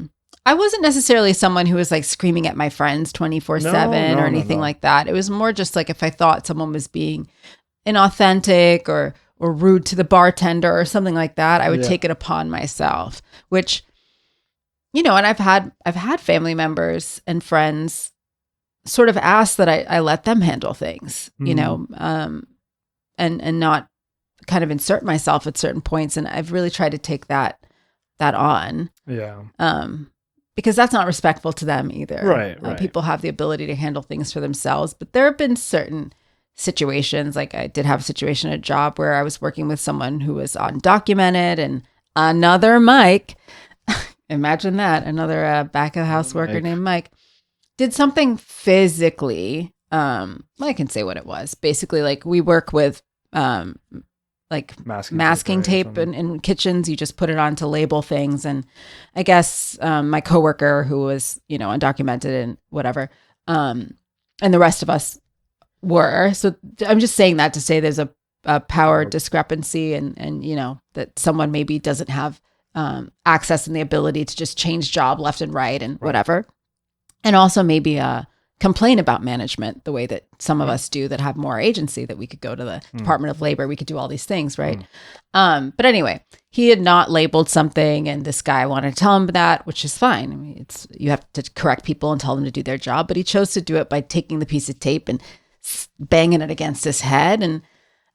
I wasn't necessarily someone who was like screaming at my friends 24/7 or anything like that. It was more just like if I thought someone was being inauthentic or rude to the bartender or something like that, I would take it upon myself, which, and I've had family members and friends sort of ask that I let them handle things, you know, and not kind of insert myself at certain points. And I've really tried to take that on. Yeah. Because that's not respectful to them either. Right. People have the ability to handle things for themselves, but there have been certain situations, like I did have a situation at a job where I was working with someone who was undocumented, and another Mike, imagine that, another back of the house worker named Mike, did something physically, I can say what it was. Basically, like we work with like masking tape in kitchens. You just put it on to label things. And I guess my coworker, who was, you know, undocumented and whatever, and the rest of us were. So I'm just saying that to say there's a power discrepancy, and you know, that someone maybe doesn't have access and the ability to just change job left and right and whatever. And also maybe complain about management the way that some of us do that have more agency, that we could go to the Department of Labor. We could do all these things, right? But anyway, he had not labeled something, and this guy wanted to tell him that, which is fine. I mean, you have to correct people and tell them to do their job, but he chose to do it by taking the piece of tape and banging it against his head. And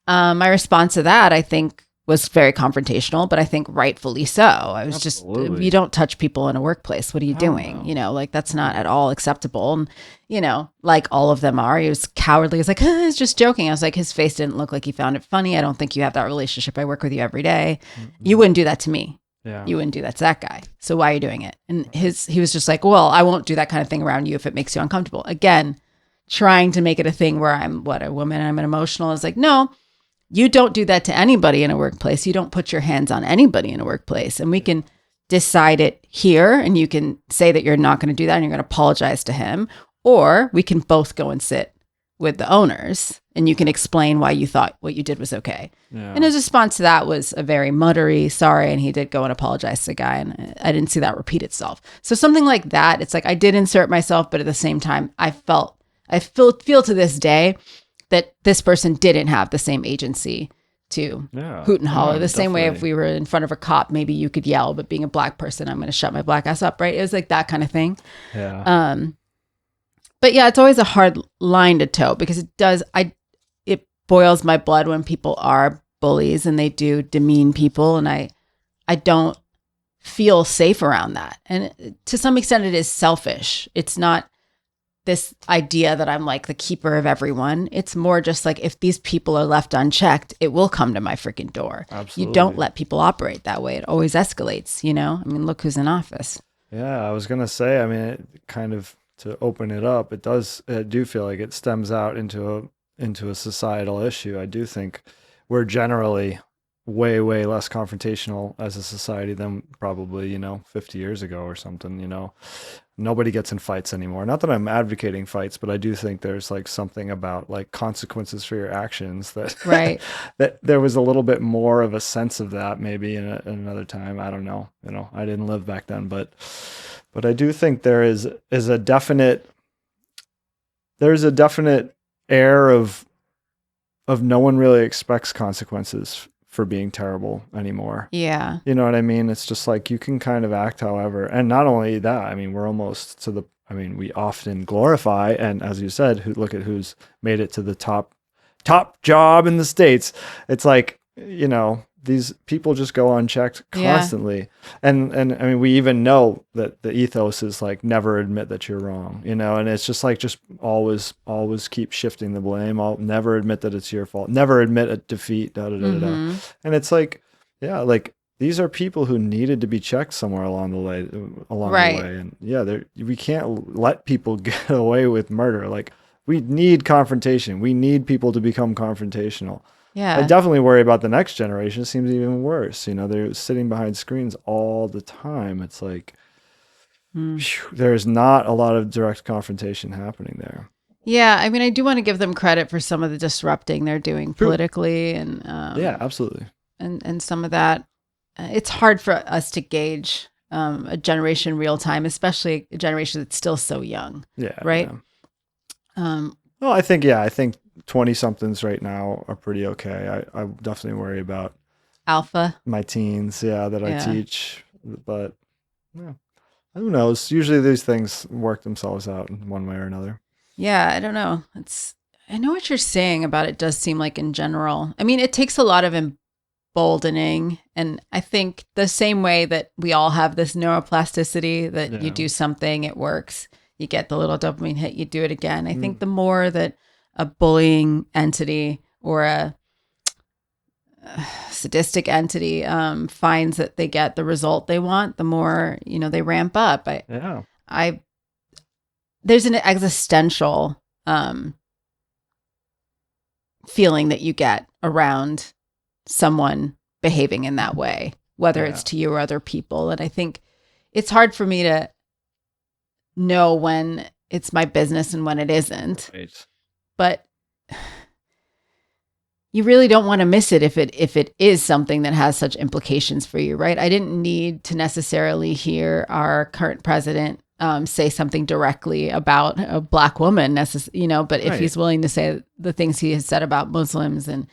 my response to that, I think, was very confrontational, but I think rightfully so. I was just, you don't touch people in a workplace. What are you doing? You know, like that's not at all acceptable. And, you know, like all of them are, he was cowardly. He was like, he's just joking. I was like, his face didn't look like he found it funny. I don't think you have that relationship. I work with you every day. You wouldn't do that to me. Yeah. You wouldn't do that to that guy. So why are you doing it? And he was just like, well, I won't do that kind of thing around you if it makes you uncomfortable. Again, trying to make it a thing where I'm a woman, I'm an emotional. It's like, no, you don't do that to anybody in a workplace. You don't put your hands on anybody in a workplace. And we can decide it here, and you can say that you're not going to do that and you're going to apologize to him. Or we can both go and sit with the owners, and you can explain why you thought what you did was okay. Yeah. And his response to that was a very muttery sorry, and he did go and apologize to the guy, and I didn't see that repeat itself. So something like that, it's like I did insert myself, but at the same time, I feel to this day that this person didn't have the same agency to hoot and holler. The same way if we were in front of a cop, maybe you could yell, but being a black person, I'm going to shut my black ass up, right? It was like that kind of thing. Yeah. But yeah, it's always a hard line to toe, because it boils my blood when people are bullies and they do demean people, and I don't feel safe around that. And to some extent it is selfish. It's not this idea that I'm like the keeper of everyone. It's more just like, if these people are left unchecked, it will come to my freaking door. Absolutely. You don't let people operate that way. It always escalates, you know? I mean, look who's in office. Yeah, I was going to say, I mean, it kind of, to open it up, I do feel like it stems out into a societal issue. I do think we're generally way less confrontational as a society than probably 50 years ago or something. Nobody gets in fights anymore. Not that I'm advocating fights, but I do think there's like something about like consequences for your actions that right. that there was a little bit more of a sense of that maybe in another time. I don't know. I didn't live back then, but I do think there's a definite air of no one really expects consequences for being terrible anymore. Yeah. You know what I mean? It's just like you can kind of act however. And not only that, I mean, we're almost we often glorify, and as you said, look at who's made it to the top job in the States. It's like, these people just go unchecked constantly. Yeah. And I mean, we even know that the ethos is like, never admit that you're wrong, and it's just like, just always keep shifting the blame. I'll never admit that it's your fault. Never admit a defeat, And it's like, yeah, like these are people who needed to be checked somewhere along the way. And yeah, we can't let people get away with murder. Like, we need confrontation. We need people to become confrontational. Yeah. I definitely worry about the next generation. It seems even worse. They're sitting behind screens all the time. It's like, there's not a lot of direct confrontation happening there. Yeah. I mean, I do want to give them credit for some of the disrupting they're doing politically. And yeah, absolutely. And some of that, it's hard for us to gauge a generation real time, especially a generation that's still so young. Yeah. Right. Yeah. Well, I think 20-somethings right now are pretty okay. I definitely worry about alpha, my teens, that I teach, but yeah, who knows? Usually these things work themselves out in one way or another. Yeah, I don't know. I know what you're saying about it does seem like in general. I mean, it takes a lot of emboldening. And I think the same way that we all have this neuroplasticity that you do something, it works. You get the little dopamine hit, you do it again. I think the more that a bullying entity or a sadistic entity finds that they get the result they want, the more, they ramp up. There's an existential feeling that you get around someone behaving in that way, whether it's to you or other people. And I think it's hard for me to know when it's my business and when it isn't. Right. But you really don't want to miss it if it is something that has such implications for you, right? I didn't need to necessarily hear our current president say something directly about a Black woman, but if he's willing to say the things he has said about Muslims and,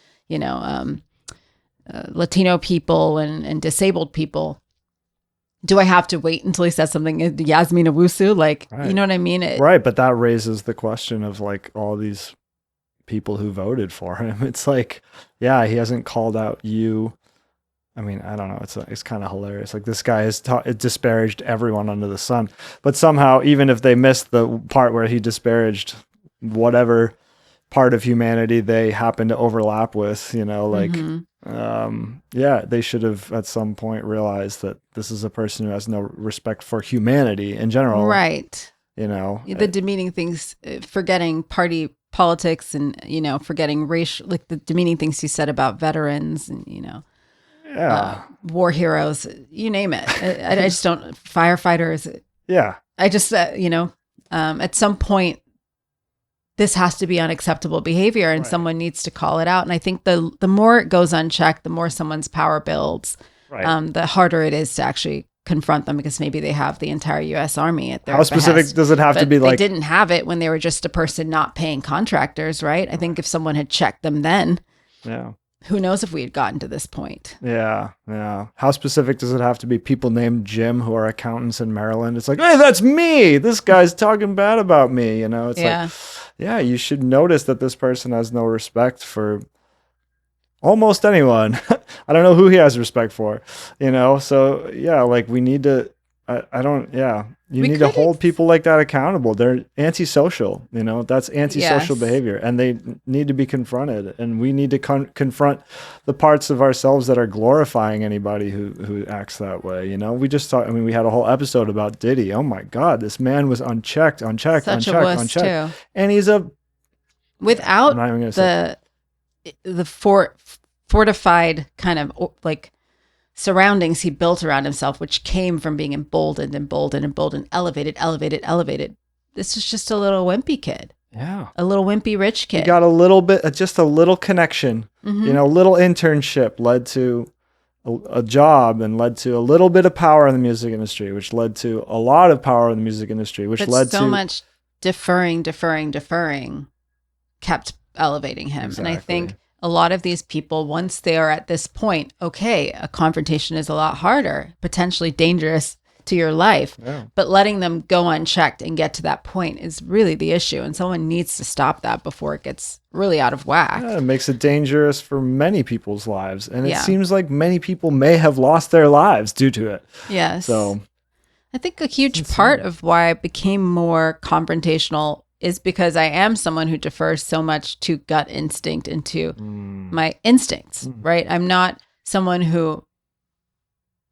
Latino people and disabled people, do I have to wait until he says something, Yasmin Owusu? Like, you know what I mean? Right. But that raises the question of like all these people who voted for him. It's like, he hasn't called out you. I mean, I don't know. It's kind of hilarious. Like this guy has disparaged everyone under the sun, but somehow, even if they missed the part where he disparaged whatever part of humanity they happen to overlap with, they should have at some point realized that this is a person who has no respect for humanity in general. Right. The demeaning things, forgetting party politics and, forgetting racial, like the demeaning things he said about veterans and, war heroes, you name it. I just don't, firefighters. Yeah. I just, at some point, this has to be unacceptable behavior and someone needs to call it out. And I think the more it goes unchecked, the more someone's power builds, the harder it is to actually confront them, because maybe they have the entire U.S. Army at their How specific behest. does it have to be? They didn't have it when they were just a person not paying contractors, right? I think if someone had checked them then, who knows if we had gotten to this point. Yeah. How specific does it have to be? People named Jim who are accountants in Maryland. It's like, hey, that's me. This guy's talking bad about me. It's like, you should notice that this person has no respect for almost anyone. I don't know who he has respect for, So like we need to, you need to hold people like that accountable. They're antisocial, that's antisocial behavior, and they need to be confronted. And we need to confront the parts of ourselves that are glorifying anybody who acts that way. We just talked, we had a whole episode about Diddy. Oh my God, this man was unchecked. Such a wuss too. And he's without the fortified kind of like surroundings he built around himself, which came from being emboldened, elevated. This is just a little wimpy kid. Yeah. A little wimpy rich kid. He got a little bit, just a little connection, little internship led to a job and led to a little bit of power in the music industry, which led to a lot of power in the music industry, which led to so much deferring kept elevating him. Exactly. And I think a lot of these people, once they are at this point, okay, a confrontation is a lot harder, potentially dangerous to your life, but letting them go unchecked and get to that point is really the issue. And someone needs to stop that before it gets really out of whack. It makes it dangerous for many people's lives. And it seems like many people may have lost their lives due to it. Yes. So I think a huge part of why I became more confrontational is because I am someone who defers so much to gut instinct and to my instincts, right? I'm not someone who,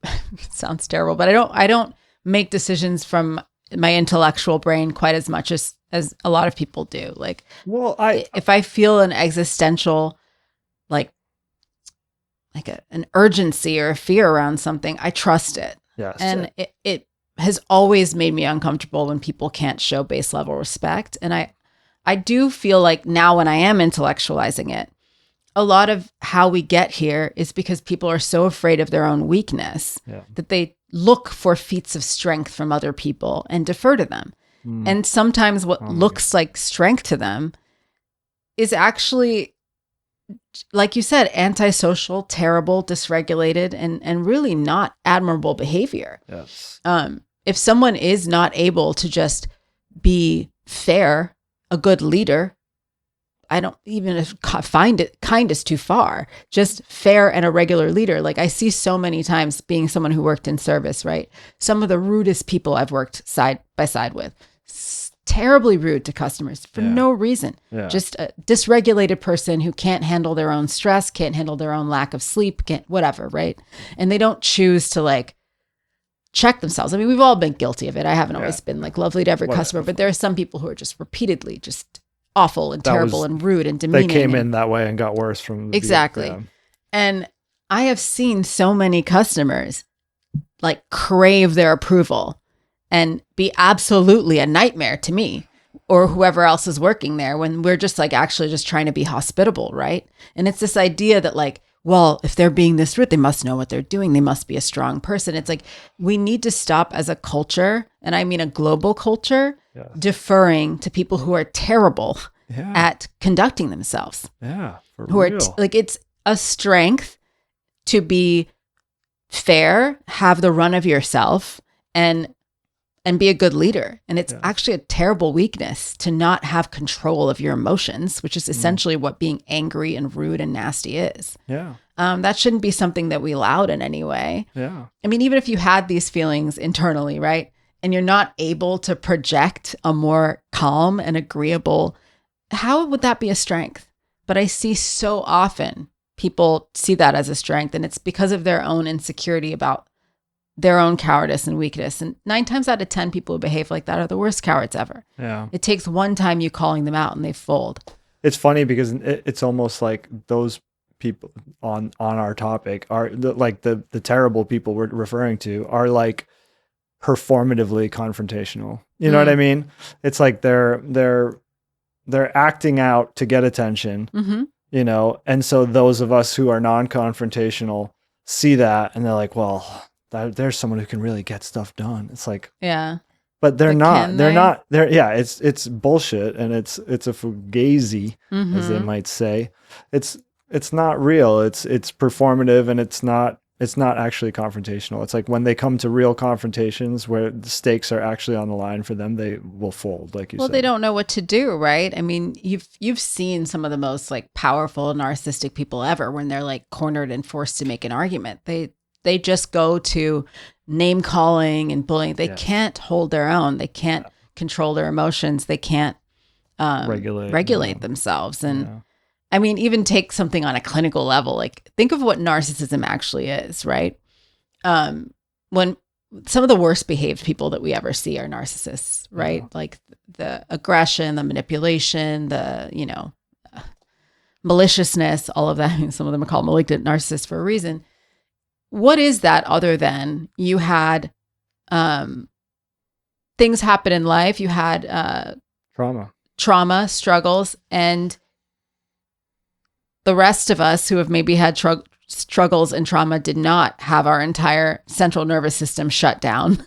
it sounds terrible, but I don't make decisions from my intellectual brain quite as much as a lot of people do. Like, if I feel an existential, like an urgency or a fear around something, I trust it. Yes. And it has always made me uncomfortable when people can't show base level respect. And I do feel like now when I am intellectualizing it, a lot of how we get here is because people are so afraid of their own weakness that they look for feats of strength from other people and defer to them. And sometimes what looks like strength to them is actually, like you said, antisocial, terrible, dysregulated, and really not admirable behavior. Yes. If someone is not able to just be fair a good leader. I don't even find it kind is too far. Just fair and a regular leader. Like I see so many times being someone who worked in service, right? Some of the rudest people I've worked side by side with, terribly rude to customers for no reason. Yeah. Just a dysregulated person who can't handle their own stress, can't handle their own lack of sleep, can't whatever, right? And they don't choose to like check themselves. I mean, we've all been guilty of it. I haven't always been like lovely to every customer, but there are some people who are just repeatedly just awful and terrible and rude and demeaning. They came in that way and got worse from the exactly. Yeah. And I have seen so many customers like crave their approval and be absolutely a nightmare to me or whoever else is working there when we're just like actually just trying to be hospitable, right? And it's this idea that like, well, if they're being this rude, they must know what they're doing. They must be a strong person. It's like we need to stop as a culture, and I mean a global culture, deferring to people who are terrible at conducting themselves. Yeah, for who real. are like it's a strength to be fair, have the run of yourself, and be a good leader. And it's actually a terrible weakness to not have control of your emotions, which is essentially what being angry and rude and nasty is. Yeah. That shouldn't be something that we allowed in any way. Yeah. I mean, even if you had these feelings internally, right? And you're not able to project a more calm and agreeable, how would that be a strength? But I see so often people see that as a strength, and it's because of their own insecurity about their own cowardice and weakness. And 9 times out of 10 people who behave like that are the worst cowards ever. Yeah. It takes one time you calling them out and they fold. It's funny because it's almost like those people on our topic are the terrible people we're referring to are like performatively confrontational. You know what I mean? It's like they're acting out to get attention, you know? And so those of us who are non-confrontational see that and they're like, well, there's someone who can really get stuff done. It's like, but they're not. It's bullshit, and it's a fugazi, as they might say. It's not real. It's performative, and it's not actually confrontational. It's like when they come to real confrontations where the stakes are actually on the line for them, they will fold, like you said. Well, they don't know what to do, right? I mean, you've seen some of the most like powerful narcissistic people ever when they're like cornered and forced to make an argument. They just go to name calling and bullying. They can't hold their own. They can't control their emotions. They can't regulate themselves. And I mean, even take something on a clinical level. Like think of what narcissism actually is, right? When some of the worst behaved people that we ever see are narcissists, right? Like the aggression, the manipulation, the, maliciousness, all of that. Some of them are called malignant narcissists for a reason. What is that other than you had things happen in life? You had trauma, struggles, and the rest of us who have maybe had struggles and trauma did not have our entire central nervous system shut down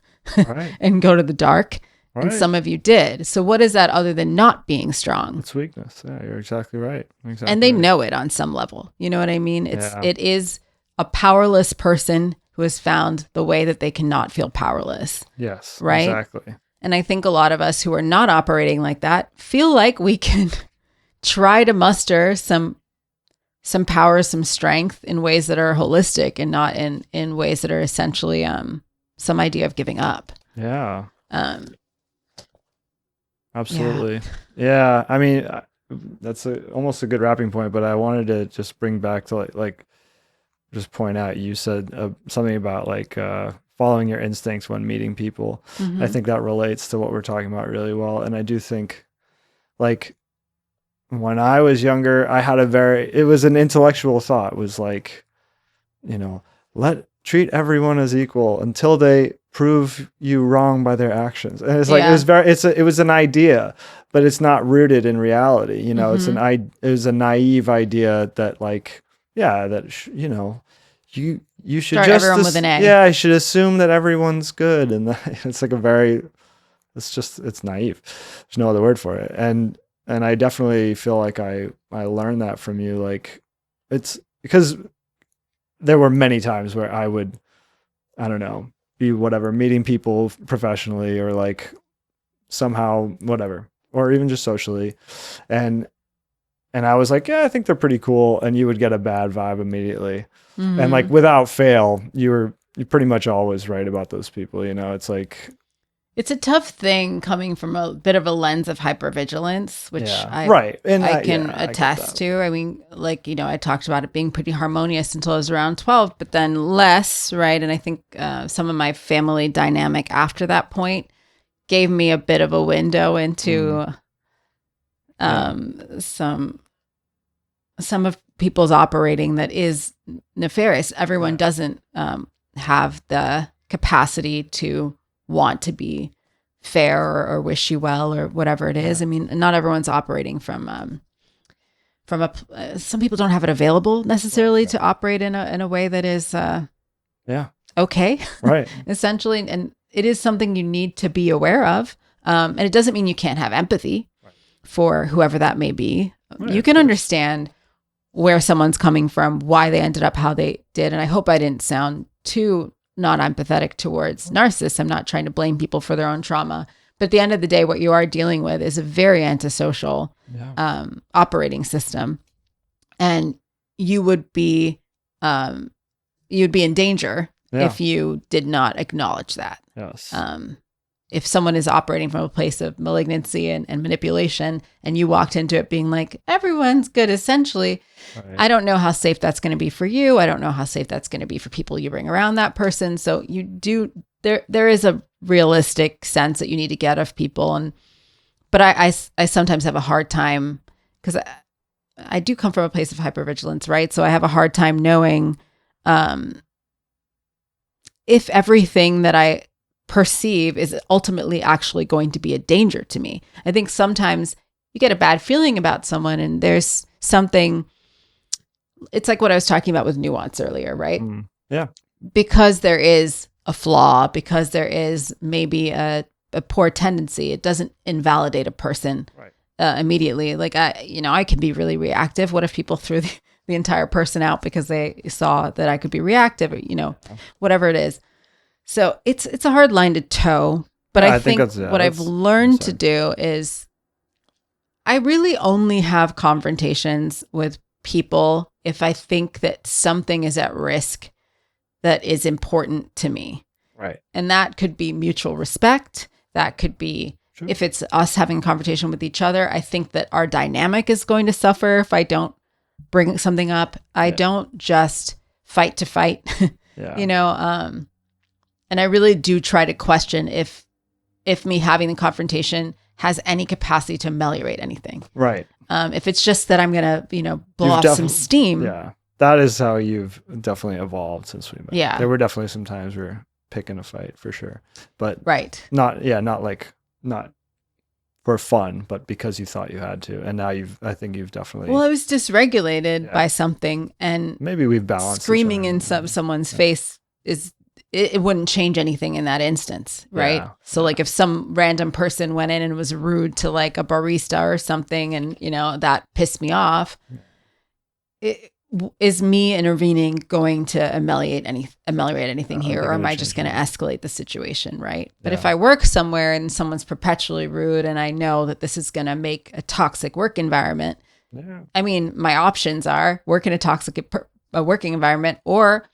and go to the dark. Right. And some of you did. So what is that other than not being strong? It's weakness. Yeah, you're exactly right. And they know it on some level. You know what I mean? It is a powerless person who has found the way that they cannot feel powerless. Yes, right? Exactly. And I think a lot of us who are not operating like that feel like we can try to muster some power, some strength in ways that are holistic and not in ways that are essentially some idea of giving up. Yeah. Absolutely. Yeah. I mean, that's almost a good wrapping point, but I wanted to just bring back to like just point out, you said something about like following your instincts when meeting people. Mm-hmm. I think that relates to what we're talking about really well. And I do think like when I was younger, I had it was an intellectual thought. It was like, treat everyone as equal until they prove you wrong by their actions. And it's like, it was an idea, but it's not rooted in reality. Mm-hmm. It was a naive idea that like, you should start just everyone with an A. Yeah, I should assume that everyone's good. And it's like it's naive. There's no other word for it. And I definitely feel like I learned that from you. Like it's because there were many times where I would, I don't know, be meeting people professionally or like somehow whatever, or even just socially. And I was like, yeah, I think they're pretty cool. And you would get a bad vibe immediately. Mm-hmm. And like without fail, you're pretty much always right about those people. It's like, it's a tough thing coming from a bit of a lens of hypervigilance, which right. And I can attest to. I mean, like, I talked about it being pretty harmonious until I was around 12, but then less, right? And I think some of my family dynamic after that point gave me a bit of a window into some of people's operating that is nefarious. Everyone doesn't have the capacity to want to be fair or wish you well or whatever it is. I mean, not everyone's operating from some people don't have it available necessarily to operate in a way that is okay, right. essentially. And it is something you need to be aware of. And it doesn't mean you can't have empathy for whoever that may be. Right, you can understand where someone's coming from, why they ended up how they did. And I hope I didn't sound too not empathetic towards narcissists. I'm not trying to blame people for their own trauma. But at the end of the day, what you are dealing with is a very antisocial operating system. And you would be you'd be in danger if you did not acknowledge that. Yes. If someone is operating from a place of malignancy and manipulation, and you walked into it being like, everyone's good, essentially, I don't know how safe that's going to be for you. I don't know how safe that's going to be for people you bring around that person. So there is a realistic sense that you need to get of people. But I sometimes have a hard time because I do come from a place of hypervigilance, right? So I have a hard time knowing if everything that I perceive is ultimately actually going to be a danger to me. I think sometimes you get a bad feeling about someone and there's something, it's like what I was talking about with nuance earlier, right? Yeah. Because there is a flaw, because there is maybe a poor tendency, it doesn't invalidate a person immediately. Like, I can be really reactive. What if people threw the entire person out because they saw that I could be reactive, or, whatever it is. So it's a hard line to toe, but I think what I've learned to do is I really only have confrontations with people if I think that something is at risk that is important to me. Right. And that could be mutual respect. That could be if it's us having a conversation with each other. I think that our dynamic is going to suffer if I don't bring something up. I don't just fight to fight, and I really do try to question if me having the confrontation has any capacity to ameliorate anything. Right. If it's just that I'm going to, blow off some steam. Yeah. That is how you've definitely evolved since we met. Yeah. There were definitely some times we were picking a fight for sure. But not for fun, but because you thought you had to. And now I think you've definitely. Well, I was dysregulated by something, and maybe we've balanced. Screaming in someone's face it wouldn't change anything in that instance, right? Yeah, so like if some random person went in and was rude to like a barista or something, and that pissed me off, is me intervening going to ameliorate anything here, or am I just going to escalate the situation, right? But if I work somewhere and someone's perpetually rude and I know that this is going to make a toxic work environment, I mean, my options are work in a toxic working environment or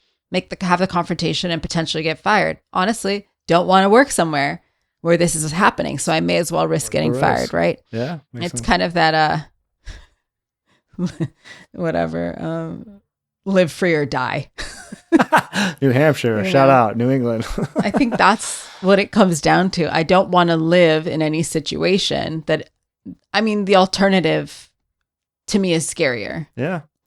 have the confrontation and potentially get fired. Honestly, don't want to work somewhere where this is happening, so I may as well risk getting fired, right? Yeah, it's sense. Kind of that whatever, live free or die. New Hampshire, shout out, New England. I think that's what it comes down to. I don't want to live in any situation the alternative to me is scarier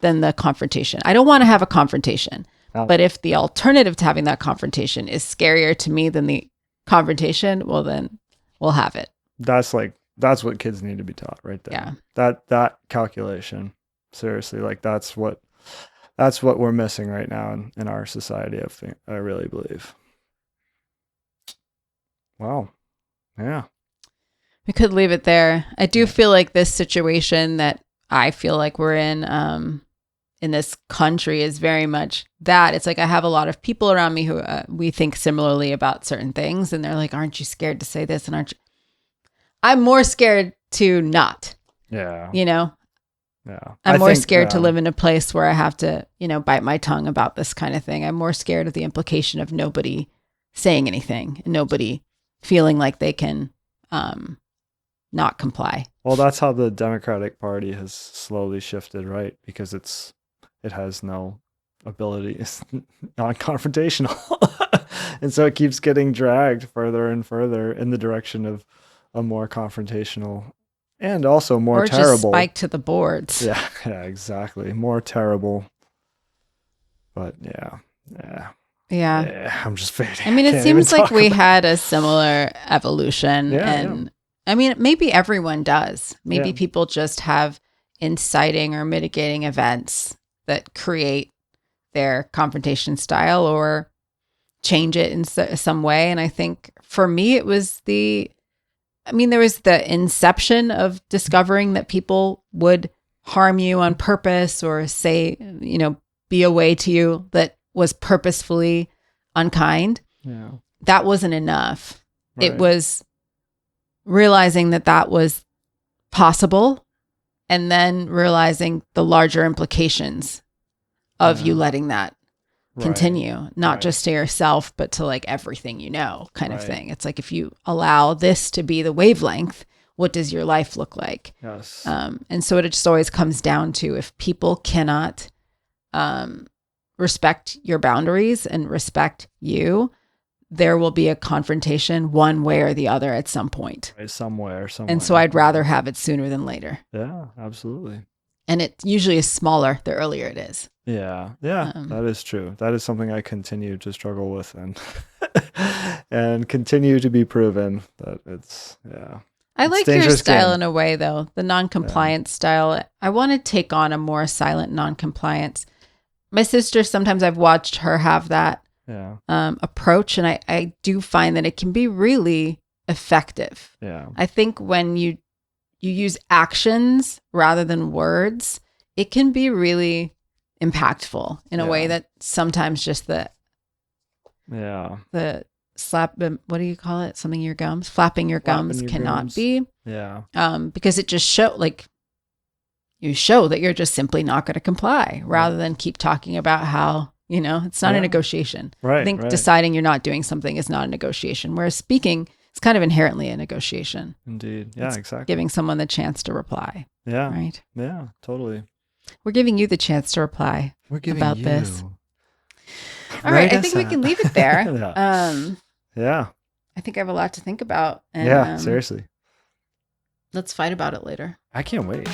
than the confrontation. I don't want to have a confrontation. But if the alternative to having that confrontation is scarier to me than the confrontation, well, then we'll have it. That's what kids need to be taught right there. Yeah. That calculation, seriously, like that's what we're missing right now in our society. I really believe. Wow. Yeah. We could leave it there. I do feel like this situation that I feel like we're in this country is very much that. It's like I have a lot of people around me who we think similarly about certain things, and they're like, aren't you scared to say this? And I'm more scared to not. Yeah. You know? Yeah. I'm more scared to live in a place where I have to, bite my tongue about this kind of thing. I'm more scared of the implication of nobody saying anything and nobody feeling like they can not comply. Well, that's how the Democratic Party has slowly shifted, right? Because it has no ability. It's non-confrontational. And so it keeps getting dragged further and further in the direction of a more confrontational and also more or terrible. Just spike to the boards. Yeah, exactly. More terrible. But yeah. I'm just fading. I mean, it seems like we had a similar evolution. I mean, maybe everyone does. Maybe people just have inciting or mitigating events that create their confrontation style or change it in some way. And I think for me, it was there was the inception of discovering that people would harm you on purpose or say, be a way to you that was purposefully unkind. Yeah. That wasn't enough. Right. It was realizing that was possible and then realizing the larger implications of you letting that continue, not just to yourself, but to like everything kind of thing. It's like if you allow this to be the wavelength, what does your life look like? Yes. And so it just always comes down to if people cannot respect your boundaries and respect you, there will be a confrontation one way or the other at some point. Somewhere. And so I'd rather have it sooner than later. Yeah, absolutely. And it usually is smaller the earlier it is. Yeah, that is true. That is something I continue to struggle with and and continue to be proven that it's. I like your style in a way, though, the non-compliance style. I want to take on a more silent non-compliance. My sister, sometimes I've watched her have that approach, and I do find that it can be really effective. Yeah. I think when you use actions rather than words, it can be really impactful in a way that sometimes just the slap, what do you call it? Something your gums, flapping your gums cannot be. Yeah. Because it just you show that you're just simply not going to comply rather than keep talking about how, it's not a negotiation. Right. I think deciding you're not doing something is not a negotiation, whereas speaking is kind of inherently a negotiation. Indeed. Yeah, exactly. Giving someone the chance to reply. Yeah. Right. Yeah, totally. We're giving you the chance to reply about this. All right. I think we can leave it there. Yeah. I think I have a lot to think about. And, seriously. Let's fight about it later. I can't wait.